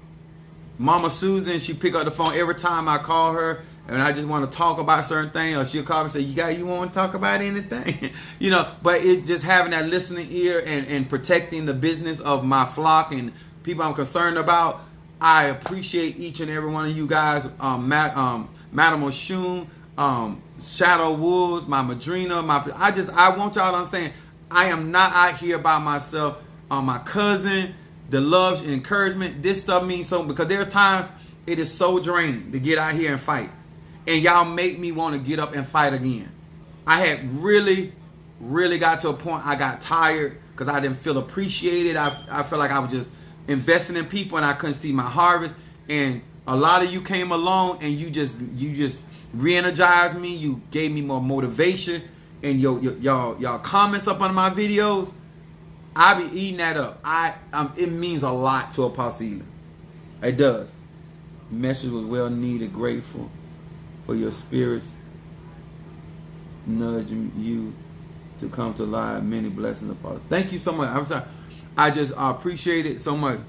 Mama Susan. She pick up the phone every time I call her, and I just want to talk about certain things, or she'll call me and say, you want to talk about anything? But it just having that listening ear and protecting the business of my flock and people I'm concerned about. I appreciate each and every one of you guys. Madam Oshun, Shadow Wolves, my Madrina, I want y'all to understand, I am not out here by myself. My cousin, the love and encouragement, this stuff means so, because there's times it is so draining to get out here and fight. And y'all make me want to get up and fight again. I had really, really got to a point I got tired because I didn't feel appreciated. I felt like I was just investing in people and I couldn't see my harvest. And a lot of you came along and you just re-energized me. You gave me more motivation, and y'all comments up on my videos, I be eating that up. It means a lot to Apostle Ely. It does. The message was well needed. Grateful for your spirits nudging you to come to life. Many blessings, Apostle. Thank you so much. I'm sorry. I just appreciate it so much.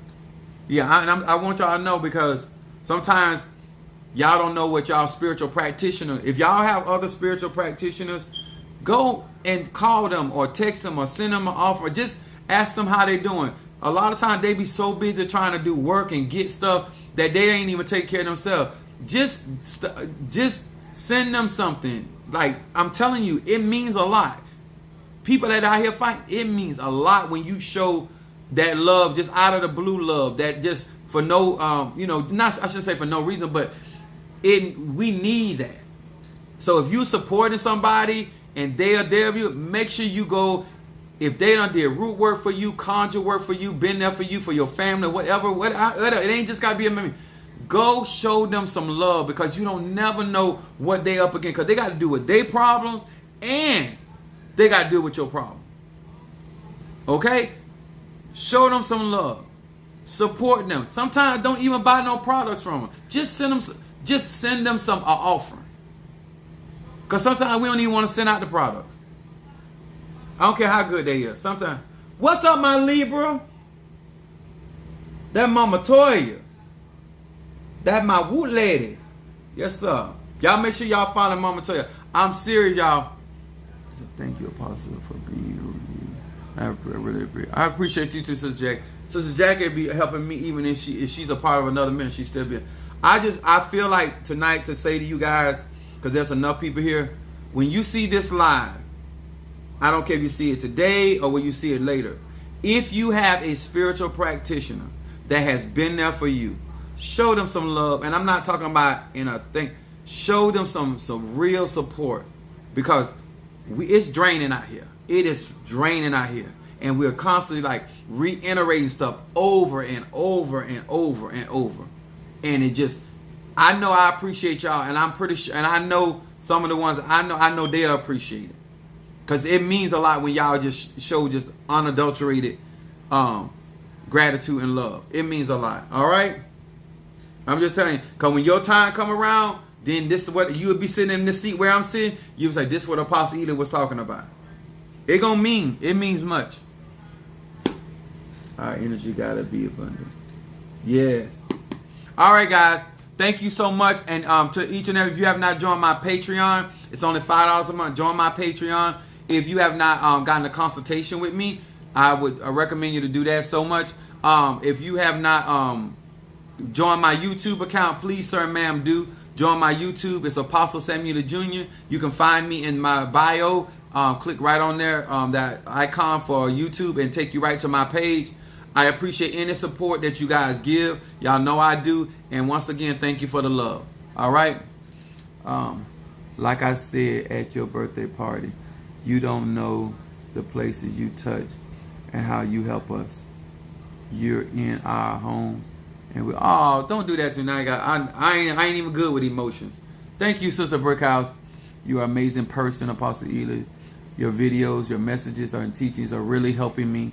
Yeah, I want y'all to know, because sometimes y'all don't know what y'all spiritual practitioner. If y'all have other spiritual practitioners, go and call them or text them or send them an offer. Just ask them how they doing. A lot of times they be so busy trying to do work and get stuff that they ain't even take care of themselves. Just send them something. Like, I'm telling you, it means a lot. People that out here fight, it means a lot when you show that love, just out of the blue love, that just for no, not, I should say for no reason, but we need that. So if you supporting somebody and they are there for you, make sure you go. If they done did root work for you, conjure work for you, been there for you, for your family, whatever, it ain't just gotta be a memory. Go show them some love, because you don't never know what they up against, because they got to deal with their problems and they got to deal with your problem. Okay? Show them some love. Support them. Sometimes don't even buy no products from them. Just send them some offering. Because sometimes we don't even want to send out the products. I don't care how good they are. Sometimes, what's up, my Libra? That Mama Toya. That my Woot lady. Yes, sir. Y'all make sure y'all follow Mama Toya. I'm serious, y'all. So thank you, Apostle, for being here. I appreciate you too, Sister Jack. Sister Jackie be helping me even if she's a part of another ministry. She's still being. I feel like tonight to say to you guys, because there's enough people here. When you see this live, I don't care if you see it today or when you see it later. If you have a spiritual practitioner that has been there for you, show them some love. And I'm not talking about in a thing. Show them some real support, because it's draining out here. It is draining out here. And we're constantly like reiterating stuff over and over and over and over. And it just, I know I appreciate y'all, and I'm pretty sure, and I know some of the ones I know they'll appreciate it. Because it means a lot when y'all just show just unadulterated gratitude and love. It means a lot. All right? I'm just telling you, because when your time come around, then this is what you would be sitting in this seat where I'm sitting. You was like, this is what Apostle Ely was talking about. It means much. Our energy gotta be abundant. Yes. All right, guys. Thank you so much. And to each and every, if you have not joined my Patreon, it's only $5 a month. Join my Patreon. If you have not gotten a consultation with me, I would recommend you to do that so much. If you have not joined my YouTube account, please, sir, ma'am, do. Join my YouTube. It's Apostle Samuel Jr. You can find me in my bio. Click right on there, that icon for YouTube, and take you right to my page. I appreciate any support that you guys give. Y'all know I do. And once again, thank you for the love. All right. Like I said at your birthday party, you don't know the places you touch and how you help us. You're in our homes. And don't do that tonight. I ain't even good with emotions. Thank you, Sister Brickhouse. You're an amazing person, Apostle Ely. Your videos, your messages, and teachings are really helping me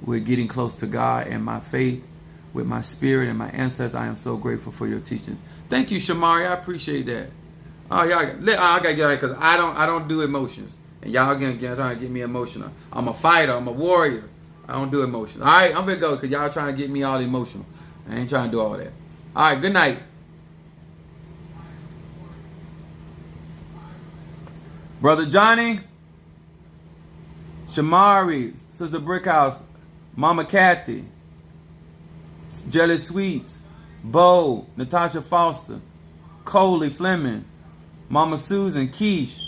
with getting close to God and my faith, with my spirit and my ancestors. I am so grateful for your teaching. Thank you, Shamari. I appreciate that. Oh, y'all, I gotta get it because I don't do emotions, and y'all trying to get me emotional. I'm a fighter. I'm a warrior. I don't do emotions. All right, I'm gonna go because y'all trying to get me all emotional. I ain't trying to do all that. All right, good night. Brother Johnny, Shamari, Sister Brickhouse, Mama Kathy, Jelly Sweets, Bo, Natasha Foster, Coley Fleming, Mama Susan, Keish,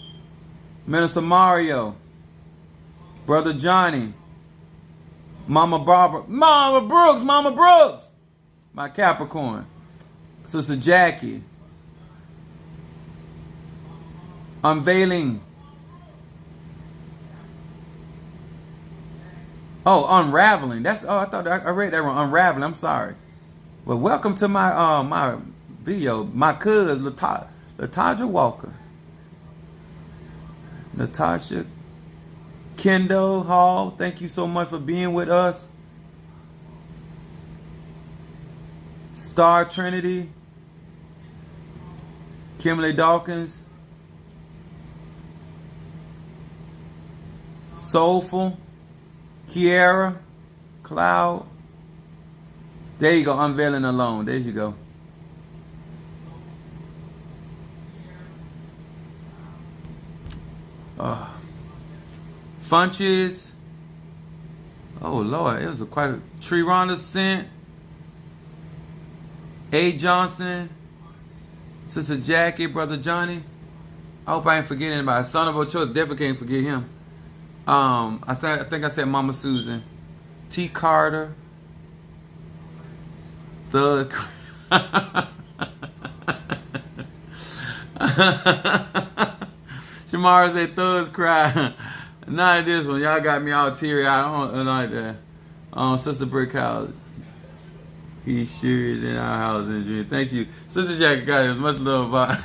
Minister Mario, Brother Johnny, Mama Barbara, Mama Brooks, my Capricorn, Sister Jackie, Unveiling. Oh, Unraveling. I thought I read that wrong. Unraveling. I'm sorry. Well, welcome to my my video. My cousin Latasha Walker, Natasha Kendall Hall. Thank you so much for being with us. Star Trinity, Kimberly Dawkins, Soulful, Kiara, Cloud. There you go, Unveiling Alone. There you go. Funches. Oh Lord, it was quite a Tree Ronda Scent. A. Johnson, Sister Jackie, Brother Johnny. I hope I ain't forgetting anybody. Son of a Choice, definitely can't forget him. I think I said Mama Susan, T. Carter, Thug. Shamara said Thugs cry. Not this one. Y'all got me all teary eyed. I don't like that. Sister Brickhouse. He sure is in our house in June. Thank you. Sister Jackie got as much love about